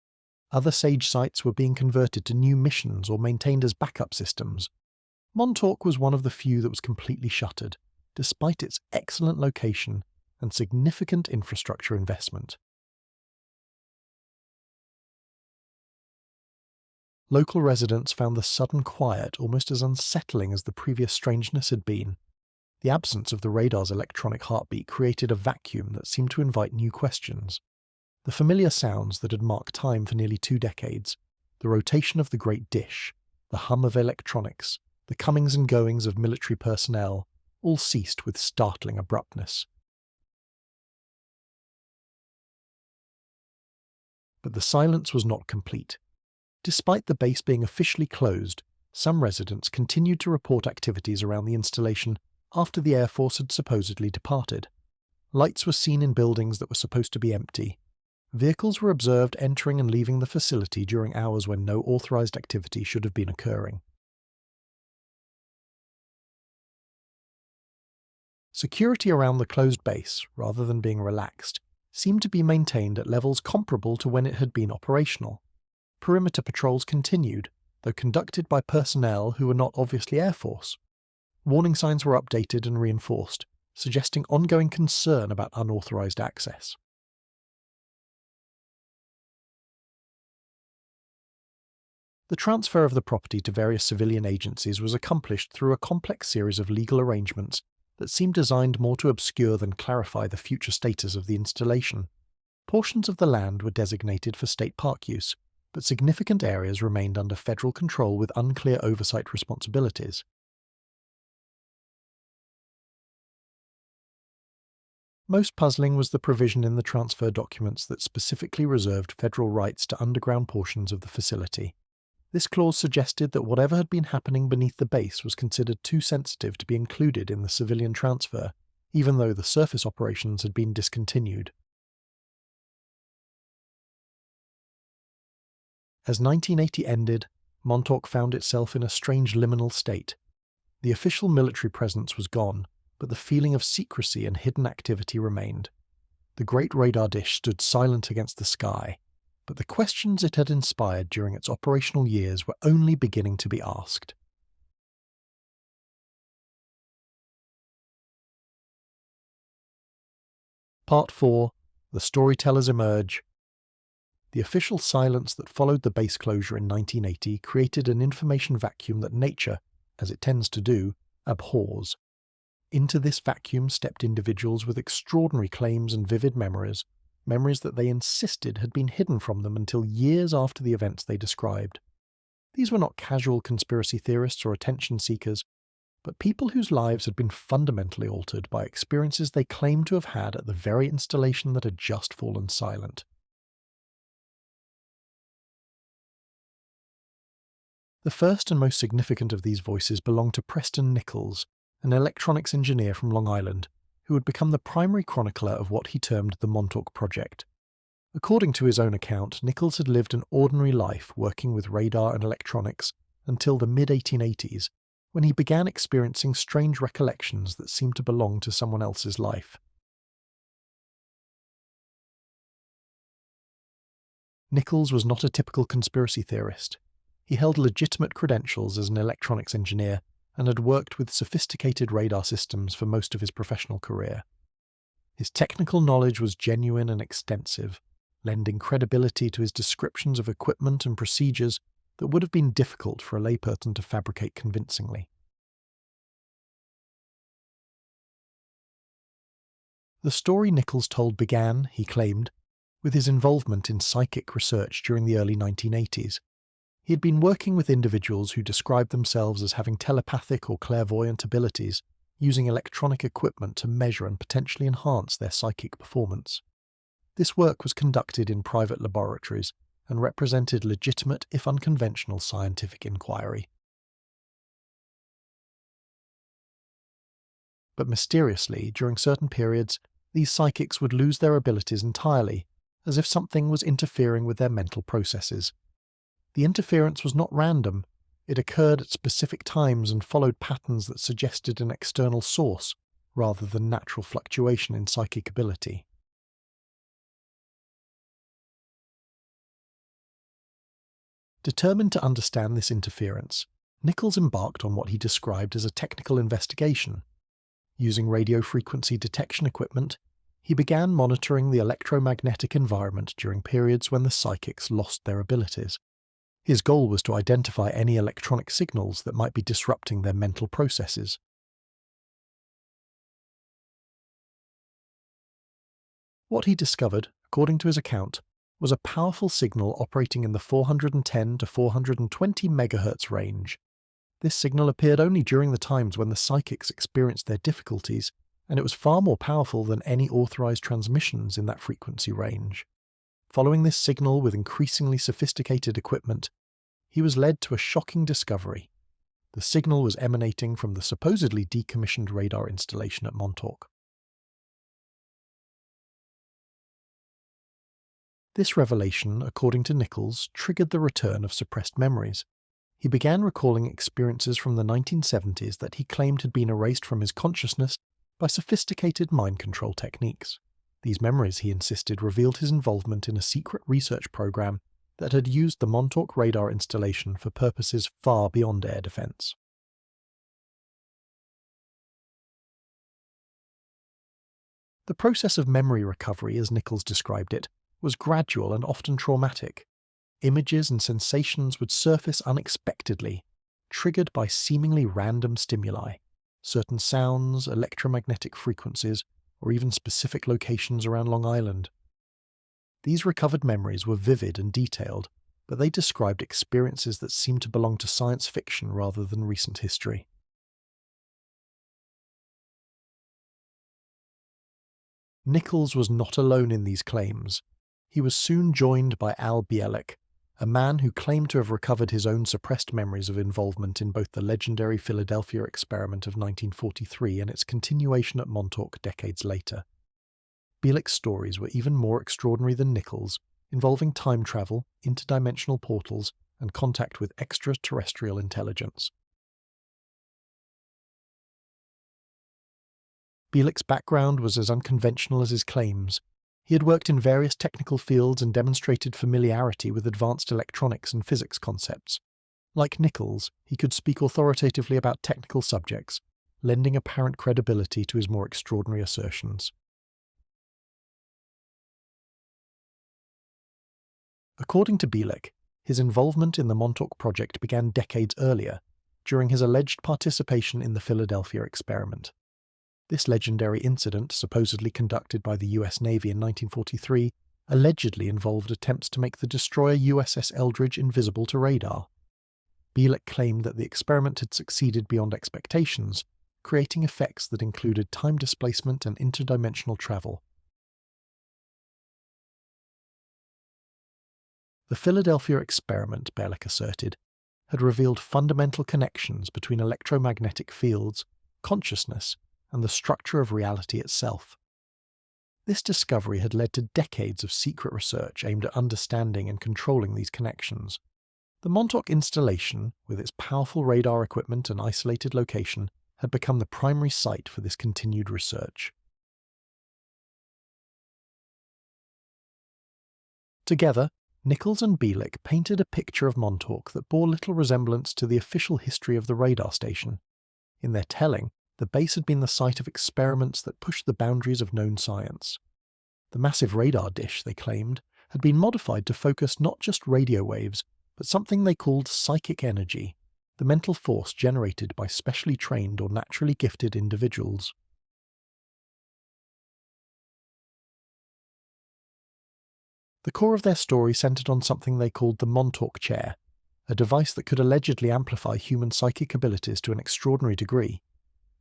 Other SAGE sites were being converted to new missions or maintained as backup systems. Montauk was one of the few that was completely shuttered, despite its excellent location and significant infrastructure investment. Local residents found the sudden quiet almost as unsettling as the previous strangeness had been. The absence of the radar's electronic heartbeat created a vacuum that seemed to invite new questions. The familiar sounds that had marked time for nearly 2 decades, the rotation of the great dish, the hum of electronics, the comings and goings of military personnel, all ceased with startling abruptness. But the silence was not complete. Despite the base being officially closed, some residents continued to report activities around the installation after the Air Force had supposedly departed. Lights were seen in buildings that were supposed to be empty. Vehicles were observed entering and leaving the facility during hours when no authorized activity should have been occurring. Security around the closed base, rather than being relaxed, seemed to be maintained at levels comparable to when it had been operational. Perimeter patrols continued, though conducted by personnel who were not obviously Air Force. Warning signs were updated and reinforced, suggesting ongoing concern about unauthorized access. The transfer of the property to various civilian agencies was accomplished through a complex series of legal arrangements that seemed designed more to obscure than clarify the future status of the installation. Portions of the land were designated for state park use, but significant areas remained under federal control with unclear oversight responsibilities. Most puzzling was the provision in the transfer documents that specifically reserved federal rights to underground portions of the facility. This clause suggested that whatever had been happening beneath the base was considered too sensitive to be included in the civilian transfer, even though the surface operations had been discontinued. As 1980 ended, Montauk found itself in a strange liminal state. The official military presence was gone, but the feeling of secrecy and hidden activity remained. The great radar dish stood silent against the sky, but the questions it had inspired during its operational years were only beginning to be asked. Part 4. The Storytellers Emerge. The official silence that followed the base closure in 1980 created an information vacuum that nature, as it tends to do, abhors. Into this vacuum stepped individuals with extraordinary claims and vivid memories that they insisted had been hidden from them until years after the events they described. These were not casual conspiracy theorists or attention seekers, but people whose lives had been fundamentally altered by experiences they claimed to have had at the very installation that had just fallen silent. The first and most significant of these voices belonged to Preston Nichols, an electronics engineer from Long Island, who had become the primary chronicler of what he termed the Montauk Project. According to his own account, Nichols had lived an ordinary life working with radar and electronics until the mid-1880s, when he began experiencing strange recollections that seemed to belong to someone else's life. Nichols was not a typical conspiracy theorist. He held legitimate credentials as an electronics engineer and had worked with sophisticated radar systems for most of his professional career. His technical knowledge was genuine and extensive, lending credibility to his descriptions of equipment and procedures that would have been difficult for a layperson to fabricate convincingly. The story Nichols told began, he claimed, with his involvement in psychic research during the early 1980s. He had been working with individuals who described themselves as having telepathic or clairvoyant abilities, using electronic equipment to measure and potentially enhance their psychic performance. This work was conducted in private laboratories and represented legitimate, if unconventional, scientific inquiry. but mysteriously, during certain periods, these psychics would lose their abilities entirely, as if something was interfering with their mental processes. The interference was not random. It occurred at specific times and followed patterns that suggested an external source, rather than natural fluctuation in psychic ability. Determined to understand this interference, Nichols embarked on what he described as a technical investigation. Using radio frequency detection equipment, he began monitoring the electromagnetic environment during periods when the psychics lost their abilities. His goal was to identify any electronic signals that might be disrupting their mental processes. What he discovered, according to his account, was a powerful signal operating in the 410 to 420 MHz range. This signal appeared only during the times when the psychics experienced their difficulties, and it was far more powerful than any authorized transmissions in that frequency range. Following this signal with increasingly sophisticated equipment, he was led to a shocking discovery. The signal was emanating from the supposedly decommissioned radar installation at Montauk. This revelation, according to Nichols, triggered the return of suppressed memories. He began recalling experiences from the 1970s that he claimed had been erased from his consciousness by sophisticated mind control techniques. These memories, he insisted, revealed his involvement in a secret research program that had used the Montauk radar installation for purposes far beyond air defense. The process of memory recovery, as Nichols described it, was gradual and often traumatic. Images and sensations would surface unexpectedly, triggered by seemingly random stimuli, certain sounds, electromagnetic frequencies, or even specific locations around Long Island. These recovered memories were vivid and detailed, but they described experiences that seemed to belong to science fiction rather than recent history. Nichols was not alone in these claims. He was soon joined by Bielek, a man who claimed to have recovered his own suppressed memories of involvement in both the legendary Philadelphia experiment of 1943 and its continuation at Montauk decades later. Bielek's stories were even more extraordinary than Nichols', involving time travel, interdimensional portals, and contact with extraterrestrial intelligence. Bielek's background was as unconventional as his claims. He had worked in various technical fields and demonstrated familiarity with advanced electronics and physics concepts. Like Nichols, he could speak authoritatively about technical subjects, lending apparent credibility to his more extraordinary assertions. According to Bielek, his involvement in the Montauk Project began decades earlier, during his alleged participation in the Philadelphia experiment. This legendary incident, supposedly conducted by the US Navy in 1943, allegedly involved attempts to make the destroyer USS Eldridge invisible to radar. Bielek claimed that the experiment had succeeded beyond expectations, creating effects that included time displacement and interdimensional travel. The Philadelphia experiment, Bielek asserted, had revealed fundamental connections between electromagnetic fields, consciousness, and the structure of reality itself. This discovery had led to decades of secret research aimed at understanding and controlling these connections. The Montauk installation, with its powerful radar equipment and isolated location, had become the primary site for this continued research. Together, Nichols and Bielek painted a picture of Montauk that bore little resemblance to the official history of the radar station. In their telling, the base had been the site of experiments that pushed the boundaries of known science. The massive radar dish, they claimed, had been modified to focus not just radio waves, but something they called psychic energy, the mental force generated by specially trained or naturally gifted individuals. The core of their story centered on something they called the Montauk chair, a device that could allegedly amplify human psychic abilities to an extraordinary degree.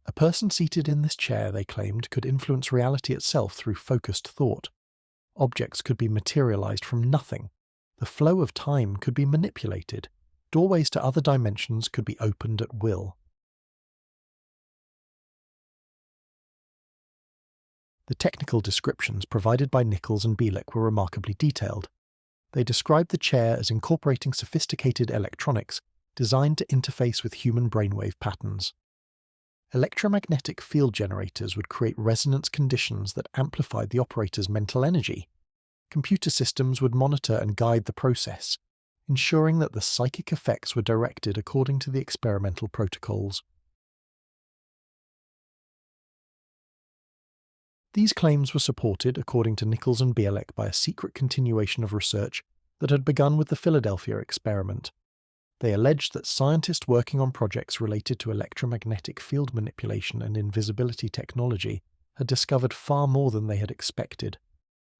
A person seated in this chair, they claimed, could influence reality itself through focused thought. Objects could be materialized from nothing. The flow of time could be manipulated. Doorways to other dimensions could be opened at will. The technical descriptions provided by Nichols and Bielek were remarkably detailed. They described the chair as incorporating sophisticated electronics designed to interface with human brainwave patterns. Electromagnetic field generators would create resonance conditions that amplified the operator's mental energy. Computer systems would monitor and guide the process, ensuring that the psychic effects were directed according to the experimental protocols. These claims were supported, according to Nichols and Bielek, by a secret continuation of research that had begun with the Philadelphia experiment. They alleged that scientists working on projects related to electromagnetic field manipulation and invisibility technology had discovered far more than they had expected.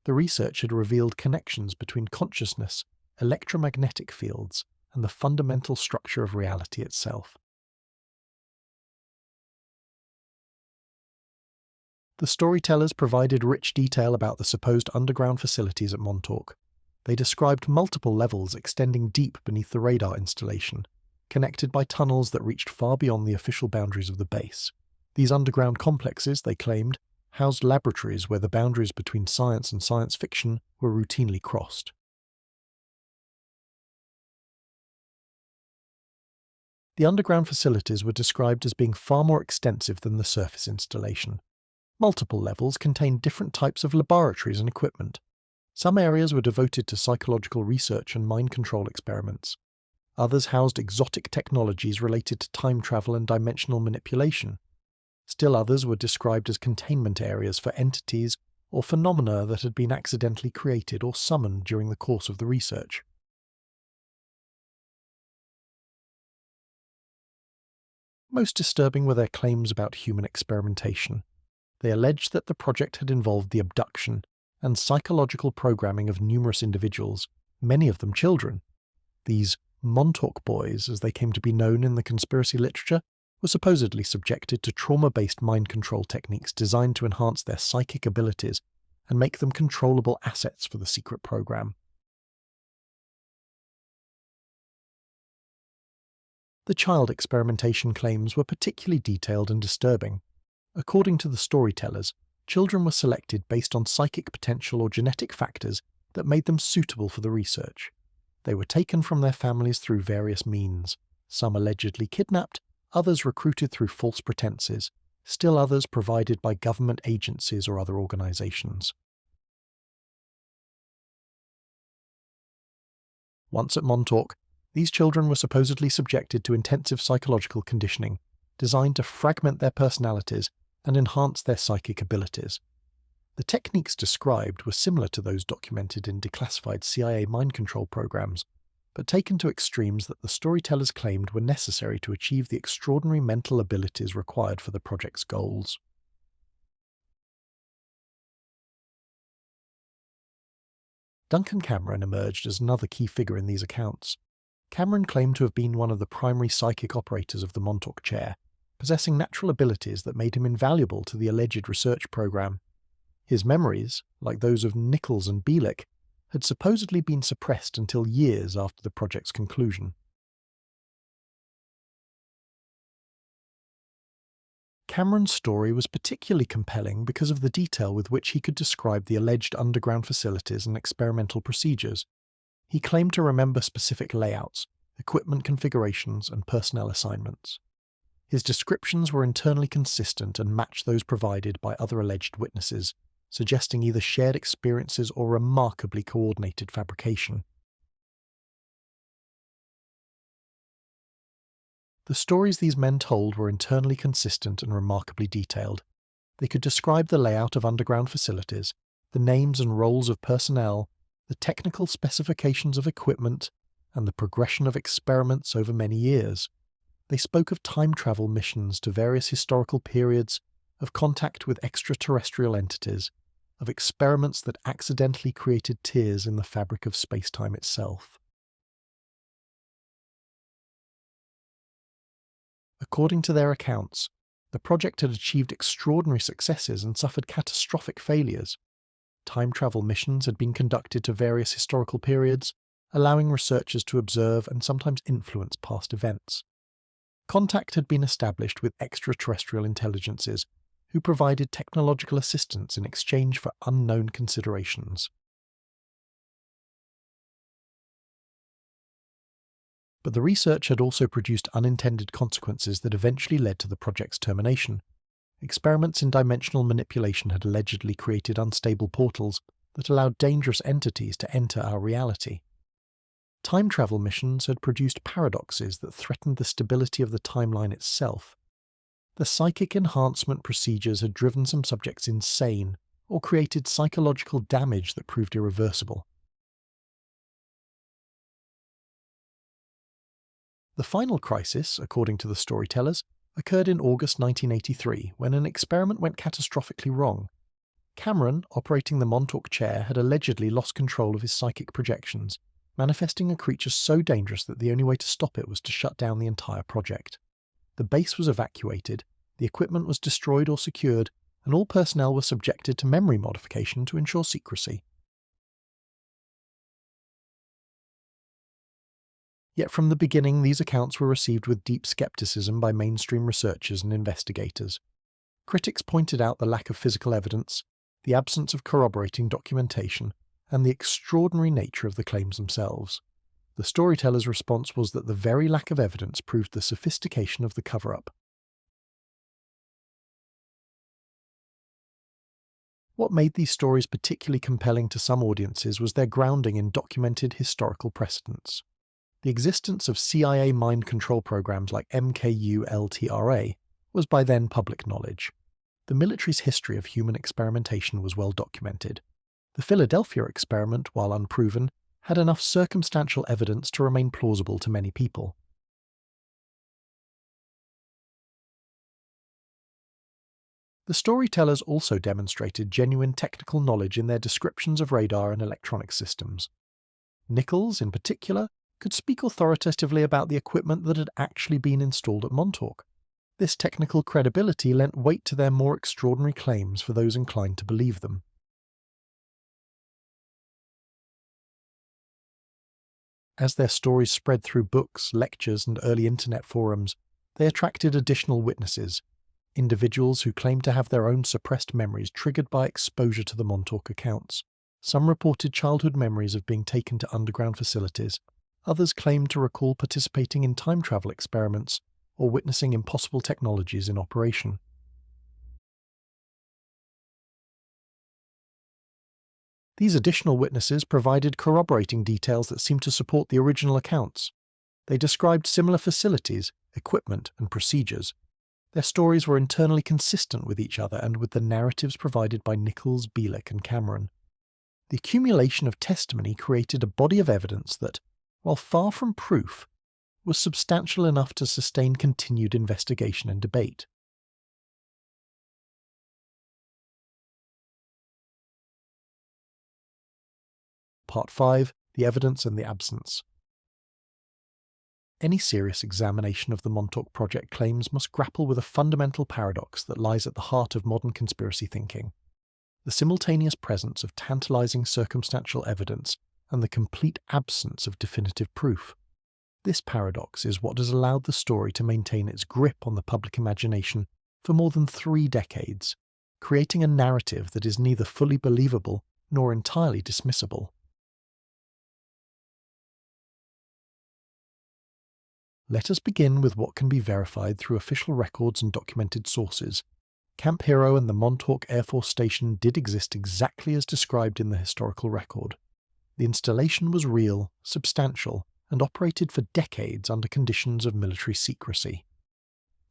The research had revealed connections between consciousness, electromagnetic fields, and the fundamental structure of reality itself. The storytellers provided rich detail about the supposed underground facilities at Montauk. They described multiple levels extending deep beneath the radar installation, connected by tunnels that reached far beyond the official boundaries of the base. These underground complexes, they claimed, housed laboratories where the boundaries between science and science fiction were routinely crossed. The underground facilities were described as being far more extensive than the surface installation. Multiple levels contained different types of laboratories and equipment. Some areas were devoted to psychological research and mind control experiments. Others housed exotic technologies related to time travel and dimensional manipulation. Still others were described as containment areas for entities or phenomena that had been accidentally created or summoned during the course of the research. Most disturbing were their claims about human experimentation. They alleged that the project had involved the abduction and psychological programming of numerous individuals, many of them children. These Montauk boys, as they came to be known in the conspiracy literature, were supposedly subjected to trauma-based mind control techniques designed to enhance their psychic abilities and make them controllable assets for the secret program. The child experimentation claims were particularly detailed and disturbing. According to the storytellers, children were selected based on psychic potential or genetic factors that made them suitable for the research. They were taken from their families through various means, some allegedly kidnapped, others recruited through false pretenses, still others provided by government agencies or other organizations. Once at Montauk, these children were supposedly subjected to intensive psychological conditioning, designed to fragment their personalities and enhance their psychic abilities. The techniques described were similar to those documented in declassified CIA mind control programs, but taken to extremes that the storytellers claimed were necessary to achieve the extraordinary mental abilities required for the project's goals. Duncan Cameron emerged as another key figure in these accounts. Cameron claimed to have been one of the primary psychic operators of the Montauk chair, possessing natural abilities that made him invaluable to the alleged research program. His memories, like those of Nichols and Bielek, had supposedly been suppressed until years after the project's conclusion. Cameron's story was particularly compelling because of the detail with which he could describe the alleged underground facilities and experimental procedures. He claimed to remember specific layouts, equipment configurations, and personnel assignments. His descriptions were internally consistent and matched those provided by other alleged witnesses, suggesting either shared experiences or remarkably coordinated fabrication. The stories these men told were internally consistent and remarkably detailed. They could describe the layout of underground facilities, the names and roles of personnel, the technical specifications of equipment, and the progression of experiments over many years. They spoke of time travel missions to various historical periods, of contact with extraterrestrial entities, of experiments that accidentally created tears in the fabric of space-time itself. According to their accounts, the project had achieved extraordinary successes and suffered catastrophic failures. Time travel missions had been conducted to various historical periods, allowing researchers to observe and sometimes influence past events. Contact had been established with extraterrestrial intelligences, who provided technological assistance in exchange for unknown considerations. But the research had also produced unintended consequences that eventually led to the project's termination. Experiments in dimensional manipulation had allegedly created unstable portals that allowed dangerous entities to enter our reality. Time travel missions had produced paradoxes that threatened the stability of the timeline itself. The psychic enhancement procedures had driven some subjects insane or created psychological damage that proved irreversible. The final crisis, according to the storytellers, occurred in August 1983 when an experiment went catastrophically wrong. Cameron, operating the Montauk chair, had allegedly lost control of his psychic projections, manifesting a creature so dangerous that the only way to stop it was to shut down the entire project. The base was evacuated, the equipment was destroyed or secured, and all personnel were subjected to memory modification to ensure secrecy. Yet from the beginning, these accounts were received with deep skepticism by mainstream researchers and investigators. Critics pointed out the lack of physical evidence, the absence of corroborating documentation, and the extraordinary nature of the claims themselves. The storyteller's response was that the very lack of evidence proved the sophistication of the cover-up. What made these stories particularly compelling to some audiences was their grounding in documented historical precedents. The existence of CIA mind control programs like MKUltra was by then public knowledge. The military's history of human experimentation was well documented. The Philadelphia experiment, while unproven, had enough circumstantial evidence to remain plausible to many people. The storytellers also demonstrated genuine technical knowledge in their descriptions of radar and electronic systems. Nichols, in particular, could speak authoritatively about the equipment that had actually been installed at Montauk. This technical credibility lent weight to their more extraordinary claims for those inclined to believe them. As their stories spread through books, lectures, and early internet forums, they attracted additional witnesses, individuals who claimed to have their own suppressed memories triggered by exposure to the Montauk accounts. Some reported childhood memories of being taken to underground facilities. Others claimed to recall participating in time travel experiments or witnessing impossible technologies in operation. These additional witnesses provided corroborating details that seemed to support the original accounts. They described similar facilities, equipment, and procedures. Their stories were internally consistent with each other and with the narratives provided by Nichols, Bielek, and Cameron. The accumulation of testimony created a body of evidence that, while far from proof, was substantial enough to sustain continued investigation and debate. Part 5. The Evidence and the Absence. Any serious examination of the Montauk Project claims must grapple with a fundamental paradox that lies at the heart of modern conspiracy thinking: the simultaneous presence of tantalizing circumstantial evidence and the complete absence of definitive proof. This paradox is what has allowed the story to maintain its grip on the public imagination for more than 3 decades, creating a narrative that is neither fully believable nor entirely dismissible. Let us begin with what can be verified through official records and documented sources. Camp Hero and the Montauk Air Force Station did exist exactly as described in the historical record. The installation was real, substantial, and operated for decades under conditions of military secrecy.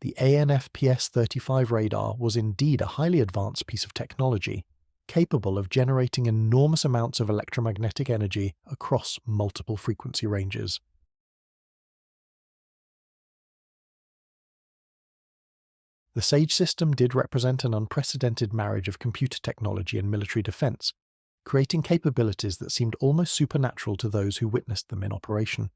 The ANFPS-35 radar was indeed a highly advanced piece of technology, capable of generating enormous amounts of electromagnetic energy across multiple frequency ranges. The SAGE system did represent an unprecedented marriage of computer technology and military defense, creating capabilities that seemed almost supernatural to those who witnessed them in operation.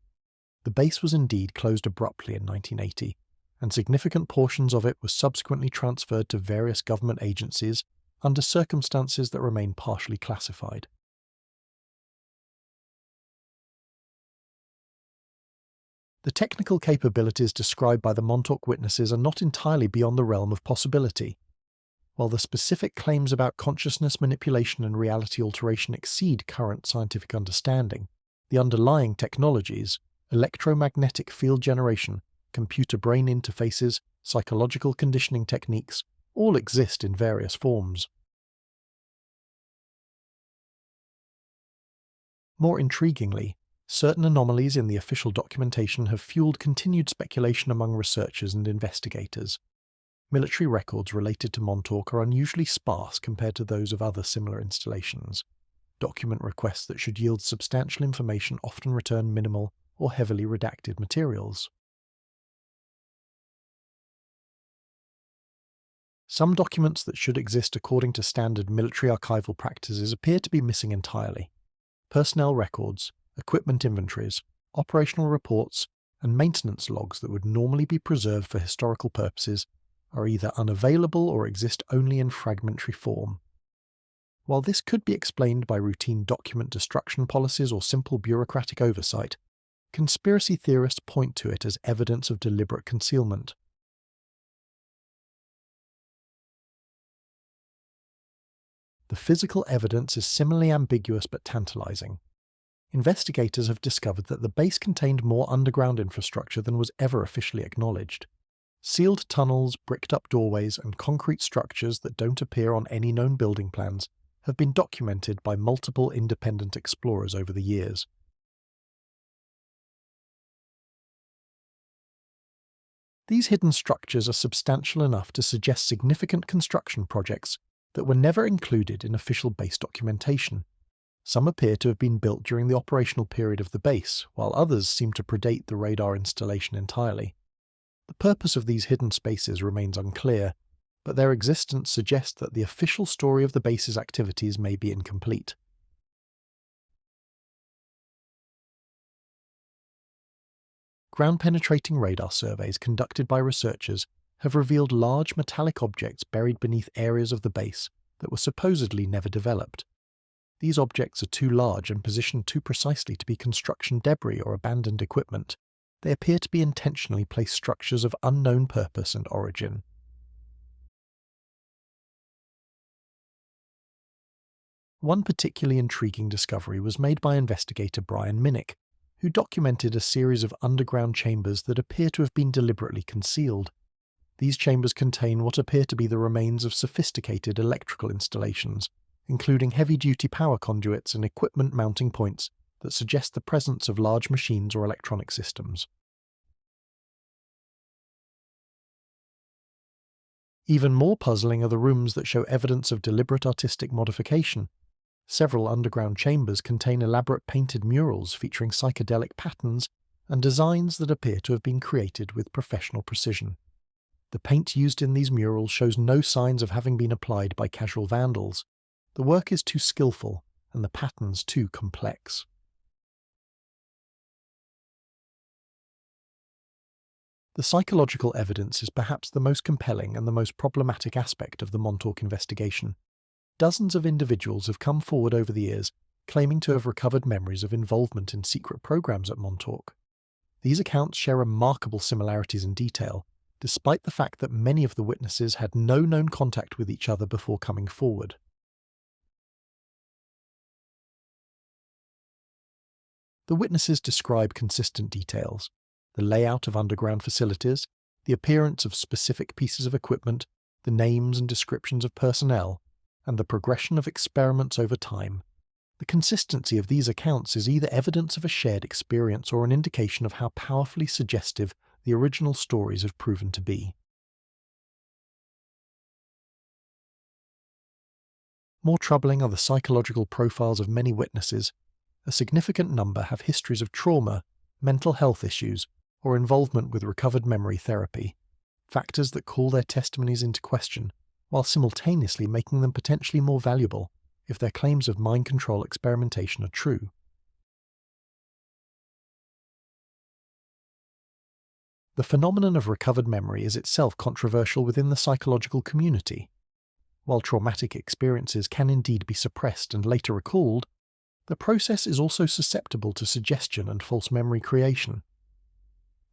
The base was indeed closed abruptly in 1980, and significant portions of it were subsequently transferred to various government agencies under circumstances that remain partially classified. The technical capabilities described by the Montauk witnesses are not entirely beyond the realm of possibility. While the specific claims about consciousness manipulation and reality alteration exceed current scientific understanding, the underlying technologies, electromagnetic field generation, computer-brain interfaces, psychological conditioning techniques, all exist in various forms. More intriguingly, certain anomalies in the official documentation have fueled continued speculation among researchers and investigators. Military records related to Montauk are unusually sparse compared to those of other similar installations. Document requests that should yield substantial information often return minimal or heavily redacted materials. Some documents that should exist according to standard military archival practices appear to be missing entirely. Personnel records, equipment inventories, operational reports, and maintenance logs that would normally be preserved for historical purposes are either unavailable or exist only in fragmentary form. While this could be explained by routine document destruction policies or simple bureaucratic oversight, conspiracy theorists point to it as evidence of deliberate concealment. The physical evidence is similarly ambiguous but tantalizing. Investigators have discovered that the base contained more underground infrastructure than was ever officially acknowledged. Sealed tunnels, bricked-up doorways, and concrete structures that don't appear on any known building plans have been documented by multiple independent explorers over the years. These hidden structures are substantial enough to suggest significant construction projects that were never included in official base documentation. Some appear to have been built during the operational period of the base, while others seem to predate the radar installation entirely. The purpose of these hidden spaces remains unclear, but their existence suggests that the official story of the base's activities may be incomplete. Ground-penetrating radar surveys conducted by researchers have revealed large metallic objects buried beneath areas of the base that were supposedly never developed. These objects are too large and positioned too precisely to be construction debris or abandoned equipment. They appear to be intentionally placed structures of unknown purpose and origin. One particularly intriguing discovery was made by investigator Brian Minnick, who documented a series of underground chambers that appear to have been deliberately concealed. These chambers contain what appear to be the remains of sophisticated electrical installations, including heavy-duty power conduits and equipment mounting points that suggest the presence of large machines or electronic systems. Even more puzzling are the rooms that show evidence of deliberate artistic modification. Several underground chambers contain elaborate painted murals featuring psychedelic patterns and designs that appear to have been created with professional precision. The paint used in these murals shows no signs of having been applied by casual vandals. The work is too skillful, and the patterns too complex. The psychological evidence is perhaps the most compelling and the most problematic aspect of the Montauk investigation. Dozens of individuals have come forward over the years, claiming to have recovered memories of involvement in secret programs at Montauk. These accounts share remarkable similarities in detail, despite the fact that many of the witnesses had no known contact with each other before coming forward. The witnesses describe consistent details: the layout of underground facilities, the appearance of specific pieces of equipment, the names and descriptions of personnel, and the progression of experiments over time. The consistency of these accounts is either evidence of a shared experience or an indication of how powerfully suggestive the original stories have proven to be. More troubling are the psychological profiles of many witnesses. A significant number have histories of trauma, mental health issues, or involvement with recovered memory therapy, factors that call their testimonies into question, while simultaneously making them potentially more valuable if their claims of mind control experimentation are true. The phenomenon of recovered memory is itself controversial within the psychological community. While traumatic experiences can indeed be suppressed and later recalled, the process is also susceptible to suggestion and false memory creation.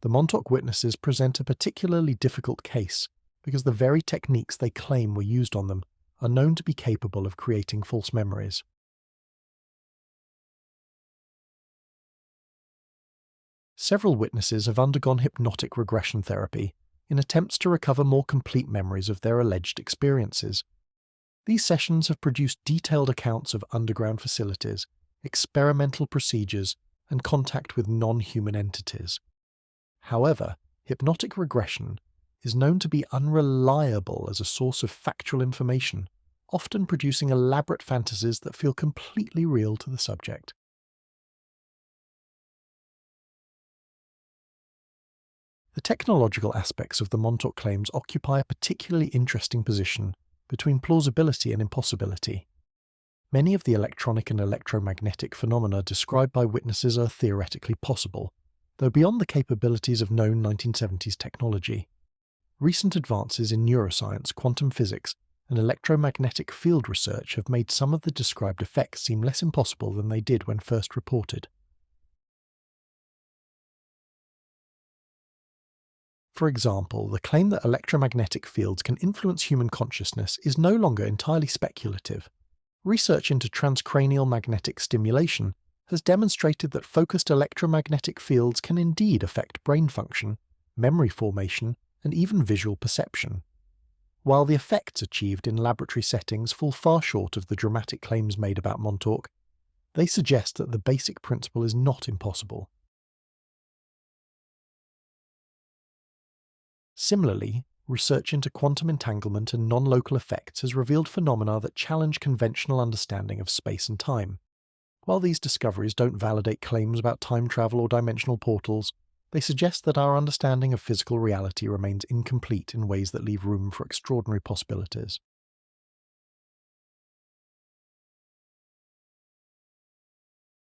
The Montauk witnesses present a particularly difficult case, because the very techniques they claim were used on them are known to be capable of creating false memories. Several witnesses have undergone hypnotic regression therapy in attempts to recover more complete memories of their alleged experiences. These sessions have produced detailed accounts of underground facilities, experimental procedures, and contact with non-human entities. However, hypnotic regression is known to be unreliable as a source of factual information, often producing elaborate fantasies that feel completely real to the subject. The technological aspects of the Montauk claims occupy a particularly interesting position between plausibility and impossibility. Many of the electronic and electromagnetic phenomena described by witnesses are theoretically possible, though beyond the capabilities of known 1970s technology. Recent advances in neuroscience, quantum physics, and electromagnetic field research have made some of the described effects seem less impossible than they did when first reported. For example, the claim that electromagnetic fields can influence human consciousness is no longer entirely speculative. Research into transcranial magnetic stimulation has demonstrated that focused electromagnetic fields can indeed affect brain function, memory formation, and even visual perception. While the effects achieved in laboratory settings fall far short of the dramatic claims made about Montauk, they suggest that the basic principle is not impossible. Similarly, research into quantum entanglement and non-local effects has revealed phenomena that challenge conventional understanding of space and time. While these discoveries don't validate claims about time travel or dimensional portals, they suggest that our understanding of physical reality remains incomplete in ways that leave room for extraordinary possibilities.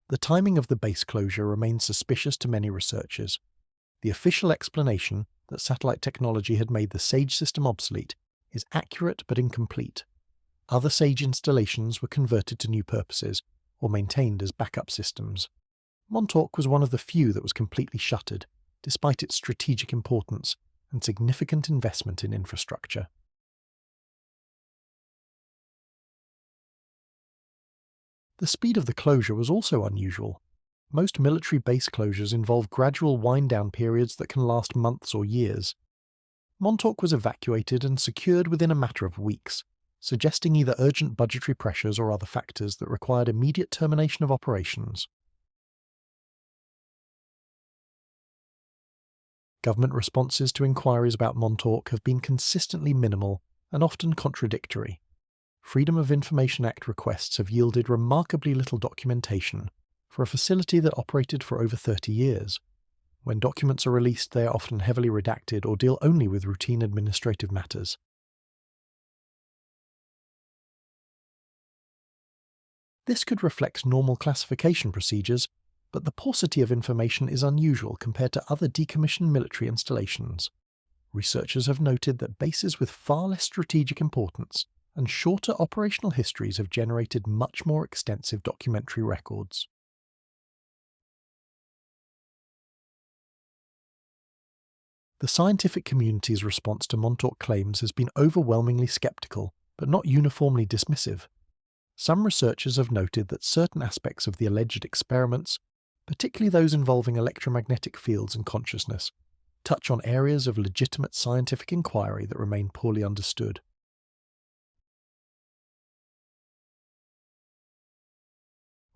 The timing of the base closure remains suspicious to many researchers. The official explanation that satellite technology had made the SAGE system obsolete is accurate but incomplete. Other SAGE installations were converted to new purposes or maintained as backup systems. Montauk was one of the few that was completely shuttered, despite its strategic importance and significant investment in infrastructure. The speed of the closure was also unusual. Most military base closures involve gradual wind-down periods that can last months or years. Montauk was evacuated and secured within a matter of weeks, suggesting either urgent budgetary pressures or other factors that required immediate termination of operations. Government responses to inquiries about Montauk have been consistently minimal and often contradictory. Freedom of Information Act requests have yielded remarkably little documentation for a facility that operated for over 30 years. When documents are released, they are often heavily redacted or deal only with routine administrative matters. This could reflect normal classification procedures, but the paucity of information is unusual compared to other decommissioned military installations. Researchers have noted that bases with far less strategic importance and shorter operational histories have generated much more extensive documentary records. The scientific community's response to Montauk claims has been overwhelmingly skeptical, but not uniformly dismissive. Some researchers have noted that certain aspects of the alleged experiments, particularly those involving electromagnetic fields and consciousness, touch on areas of legitimate scientific inquiry that remain poorly understood.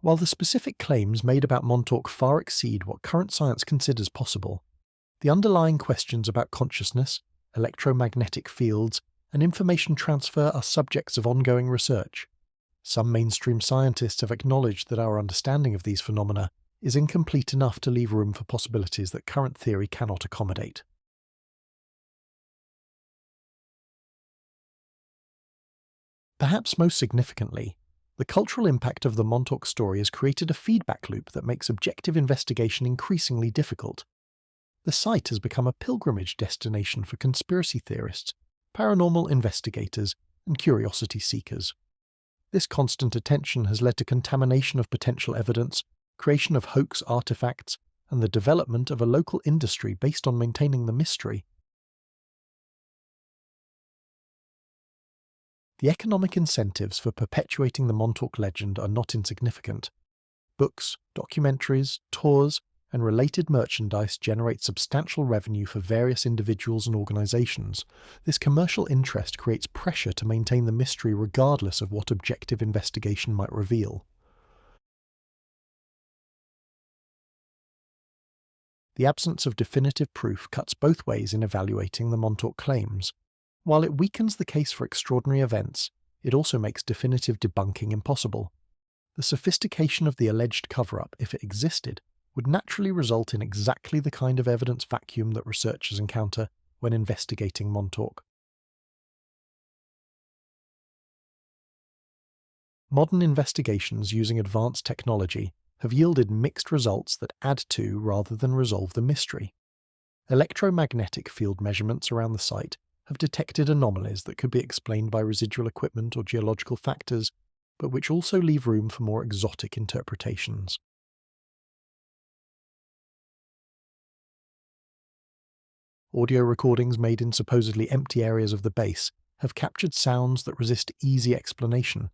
While the specific claims made about Montauk far exceed what current science considers possible, the underlying questions about consciousness, electromagnetic fields, and information transfer are subjects of ongoing research. Some mainstream scientists have acknowledged that our understanding of these phenomena is incomplete enough to leave room for possibilities that current theory cannot accommodate. Perhaps most significantly, the cultural impact of the Montauk story has created a feedback loop that makes objective investigation increasingly difficult. The site has become a pilgrimage destination for conspiracy theorists, paranormal investigators, and curiosity seekers. This constant attention has led to contamination of potential evidence, creation of hoax artifacts, and the development of a local industry based on maintaining the mystery. The economic incentives for perpetuating the Montauk legend are not insignificant. Books, documentaries, tours, and related merchandise generate substantial revenue for various individuals and organizations. This commercial interest creates pressure to maintain the mystery regardless of what objective investigation might reveal. The absence of definitive proof cuts both ways in evaluating the Montauk claims. While it weakens the case for extraordinary events, it also makes definitive debunking impossible. The sophistication of the alleged cover-up, if it existed, would naturally result in exactly the kind of evidence vacuum that researchers encounter when investigating Montauk. Modern investigations using advanced technology have yielded mixed results that add to rather than resolve the mystery. Electromagnetic field measurements around the site have detected anomalies that could be explained by residual equipment or geological factors, but which also leave room for more exotic interpretations. Audio recordings made in supposedly empty areas of the base have captured sounds that resist easy explanation.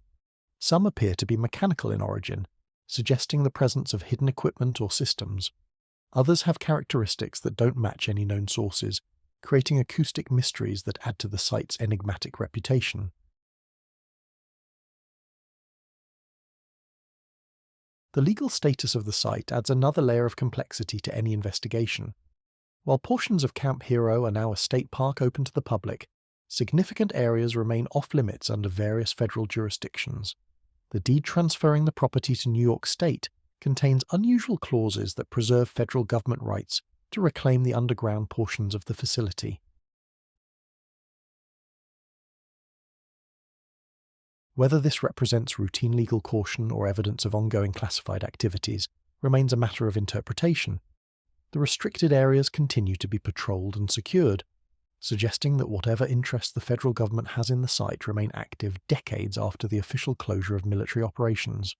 Some appear to be mechanical in origin, suggesting the presence of hidden equipment or systems. Others have characteristics that don't match any known sources, creating acoustic mysteries that add to the site's enigmatic reputation. The legal status of the site adds another layer of complexity to any investigation. While portions of Camp Hero are now a state park open to the public, significant areas remain off-limits under various federal jurisdictions. The deed transferring the property to New York State contains unusual clauses that preserve federal government rights to reclaim the underground portions of the facility. Whether this represents routine legal caution or evidence of ongoing classified activities remains a matter of interpretation. The restricted areas continue to be patrolled and secured, suggesting that whatever interests the federal government has in the site remain active decades after the official closure of military operations.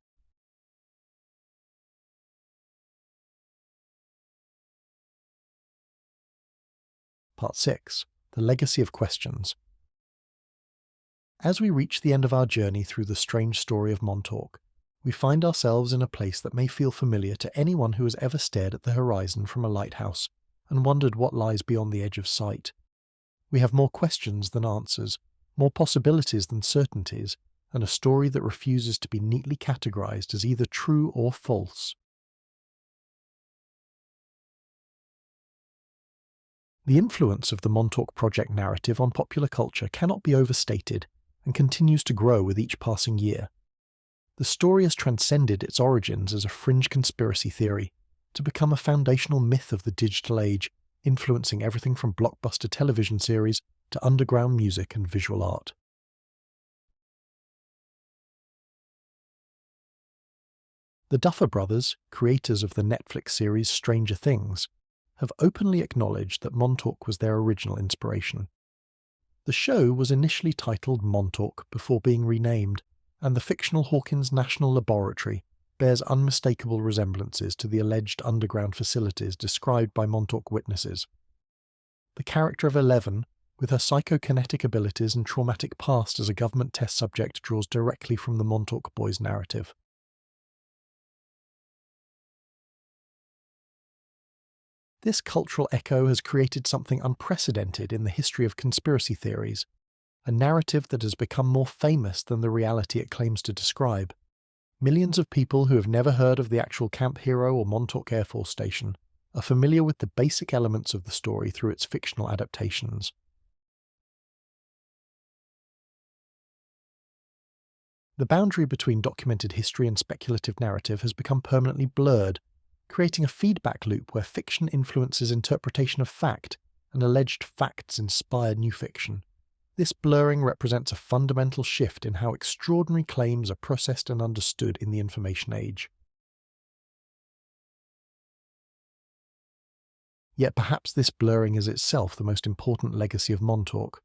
Part 6. The Legacy of Questions. As we reach the end of our journey through the strange story of Montauk, we find ourselves in a place that may feel familiar to anyone who has ever stared at the horizon from a lighthouse and wondered what lies beyond the edge of sight. We have more questions than answers, more possibilities than certainties, and a story that refuses to be neatly categorized as either true or false. The influence of the Montauk Project narrative on popular culture cannot be overstated and continues to grow with each passing year. The story has transcended its origins as a fringe conspiracy theory to become a foundational myth of the digital age, influencing everything from blockbuster television series to underground music and visual art. The Duffer Brothers, creators of the Netflix series Stranger Things, have openly acknowledged that Montauk was their original inspiration. The show was initially titled Montauk before being renamed, and the fictional Hawkins National Laboratory bears unmistakable resemblances to the alleged underground facilities described by Montauk witnesses. The character of Eleven, with her psychokinetic abilities and traumatic past as a government test subject, draws directly from the Montauk Boys narrative. This cultural echo has created something unprecedented in the history of conspiracy theories, a narrative that has become more famous than the reality it claims to describe. Millions of people who have never heard of the actual Camp Hero or Montauk Air Force Station are familiar with the basic elements of the story through its fictional adaptations. The boundary between documented history and speculative narrative has become permanently blurred, creating a feedback loop where fiction influences interpretation of fact and alleged facts inspire new fiction. This blurring represents a fundamental shift in how extraordinary claims are processed and understood in the information age. Yet perhaps this blurring is itself the most important legacy of Montauk.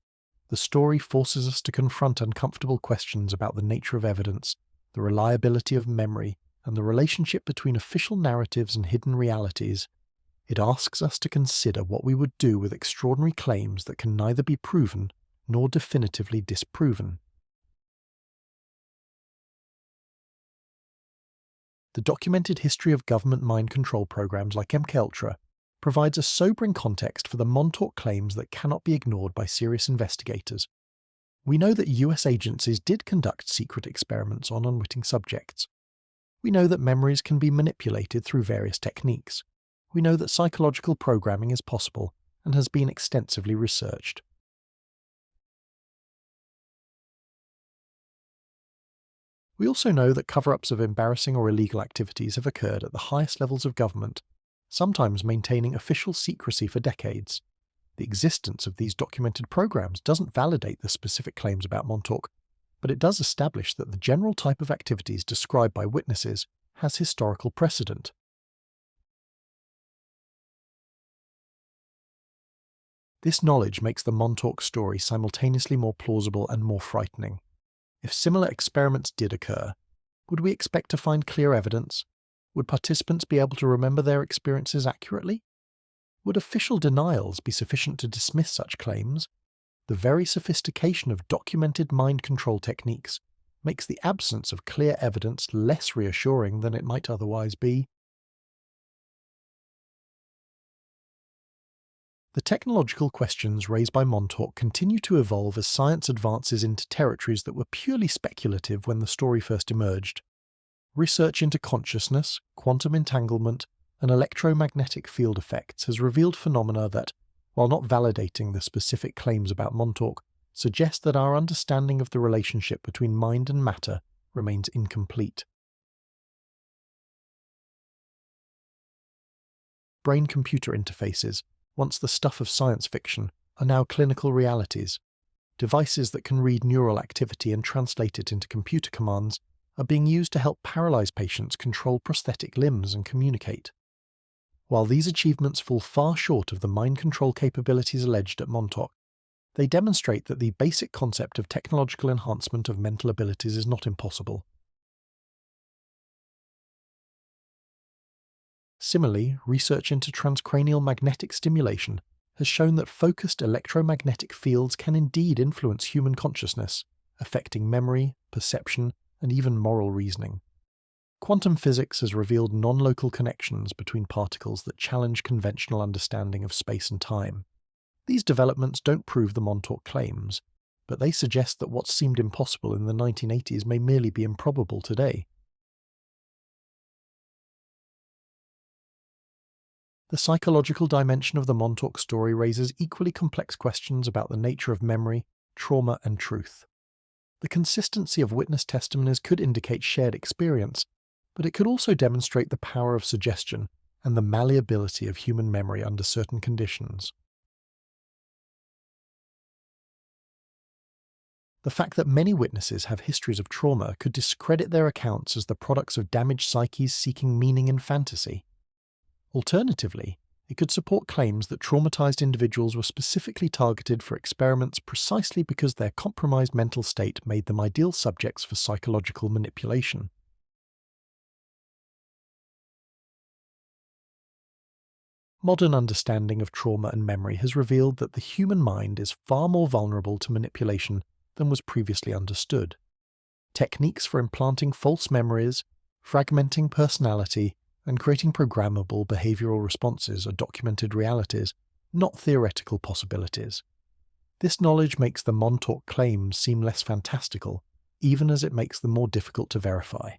The story forces us to confront uncomfortable questions about the nature of evidence, the reliability of memory, and the relationship between official narratives and hidden realities. It asks us to consider what we would do with extraordinary claims that can neither be proven nor definitively disproven. The documented history of government mind control programs like MKUltra provides a sobering context for the Montauk claims that cannot be ignored by serious investigators. We know that US agencies did conduct secret experiments on unwitting subjects. We know that memories can be manipulated through various techniques. We know that psychological programming is possible and has been extensively researched. We also know that cover-ups of embarrassing or illegal activities have occurred at the highest levels of government, sometimes maintaining official secrecy for decades. The existence of these documented programs doesn't validate the specific claims about Montauk, but it does establish that the general type of activities described by witnesses has historical precedent. This knowledge makes the Montauk story simultaneously more plausible and more frightening. If similar experiments did occur, would we expect to find clear evidence? Would participants be able to remember their experiences accurately? Would official denials be sufficient to dismiss such claims? The very sophistication of documented mind control techniques makes the absence of clear evidence less reassuring than it might otherwise be. The technological questions raised by Montauk continue to evolve as science advances into territories that were purely speculative when the story first emerged. Research into consciousness, quantum entanglement, and electromagnetic field effects has revealed phenomena that, while not validating the specific claims about Montauk, suggest that our understanding of the relationship between mind and matter remains incomplete. Brain-computer interfaces, once the stuff of science fiction, are now clinical realities. Devices that can read neural activity and translate it into computer commands are being used to help paralyzed patients control prosthetic limbs and communicate. While these achievements fall far short of the mind control capabilities alleged at Montauk, they demonstrate that the basic concept of technological enhancement of mental abilities is not impossible. Similarly, research into transcranial magnetic stimulation has shown that focused electromagnetic fields can indeed influence human consciousness, affecting memory, perception, and even moral reasoning. Quantum physics has revealed non-local connections between particles that challenge conventional understanding of space and time. These developments don't prove the Montauk claims, but they suggest that what seemed impossible in the 1980s may merely be improbable today. The psychological dimension of the Montauk story raises equally complex questions about the nature of memory, trauma, and truth. The consistency of witness testimonies could indicate shared experience, but it could also demonstrate the power of suggestion and the malleability of human memory under certain conditions. The fact that many witnesses have histories of trauma could discredit their accounts as the products of damaged psyches seeking meaning in fantasy. Alternatively, it could support claims that traumatized individuals were specifically targeted for experiments precisely because their compromised mental state made them ideal subjects for psychological manipulation. Modern understanding of trauma and memory has revealed that the human mind is far more vulnerable to manipulation than was previously understood. Techniques for implanting false memories, fragmenting personality, and creating programmable behavioral responses are documented realities, not theoretical possibilities. This knowledge makes the Montauk claims seem less fantastical, even as it makes them more difficult to verify.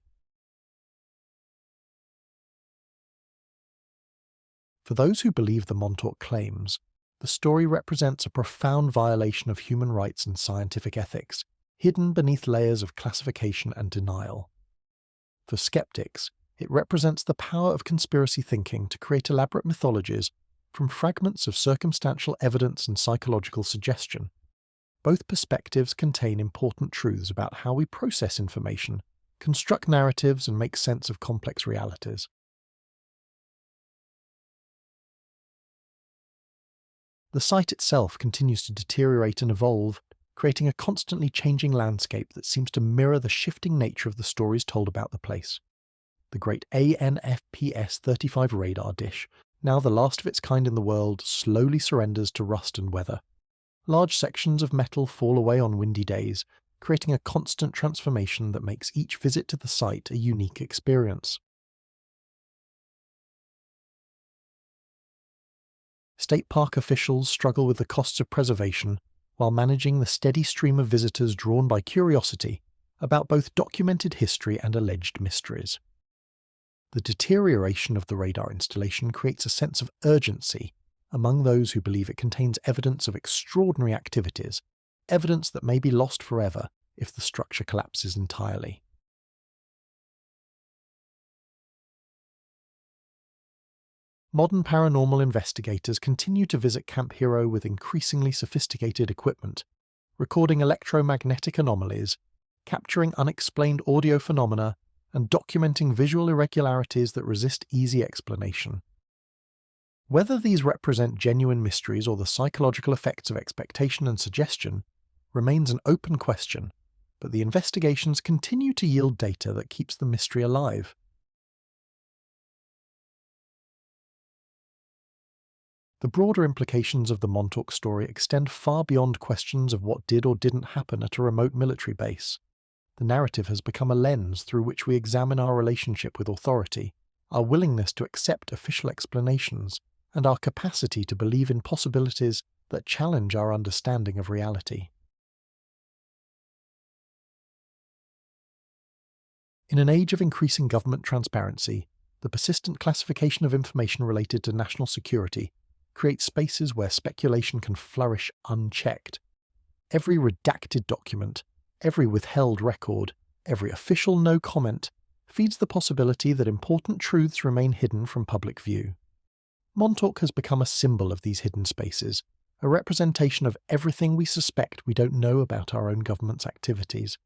For those who believe the Montauk claims, the story represents a profound violation of human rights and scientific ethics, hidden beneath layers of classification and denial. For skeptics, it represents the power of conspiracy thinking to create elaborate mythologies from fragments of circumstantial evidence and psychological suggestion. Both perspectives contain important truths about how we process information, construct narratives, and make sense of complex realities. The site itself continues to deteriorate and evolve, creating a constantly changing landscape that seems to mirror the shifting nature of the stories told about the place. The great ANFPS-35 radar dish, now the last of its kind in the world, slowly surrenders to rust and weather. Large sections of metal fall away on windy days, creating a constant transformation that makes each visit to the site a unique experience. State park officials struggle with the costs of preservation while managing the steady stream of visitors drawn by curiosity about both documented history and alleged mysteries. The deterioration of the radar installation creates a sense of urgency among those who believe it contains evidence of extraordinary activities, evidence that may be lost forever if the structure collapses entirely. Modern paranormal investigators continue to visit Camp Hero with increasingly sophisticated equipment, recording electromagnetic anomalies, capturing unexplained audio phenomena, and documenting visual irregularities that resist easy explanation. Whether these represent genuine mysteries or the psychological effects of expectation and suggestion remains an open question, but the investigations continue to yield data that keeps the mystery alive. The broader implications of the Montauk story extend far beyond questions of what did or didn't happen at a remote military base. The narrative has become a lens through which we examine our relationship with authority, our willingness to accept official explanations, and our capacity to believe in possibilities that challenge our understanding of reality. In an age of increasing government transparency, the persistent classification of information related to national security creates spaces where speculation can flourish unchecked. Every redacted document, every withheld record, every official no comment feeds the possibility that important truths remain hidden from public view. Montauk has become a symbol of these hidden spaces, a representation of everything we suspect we don't know about our own government's activities.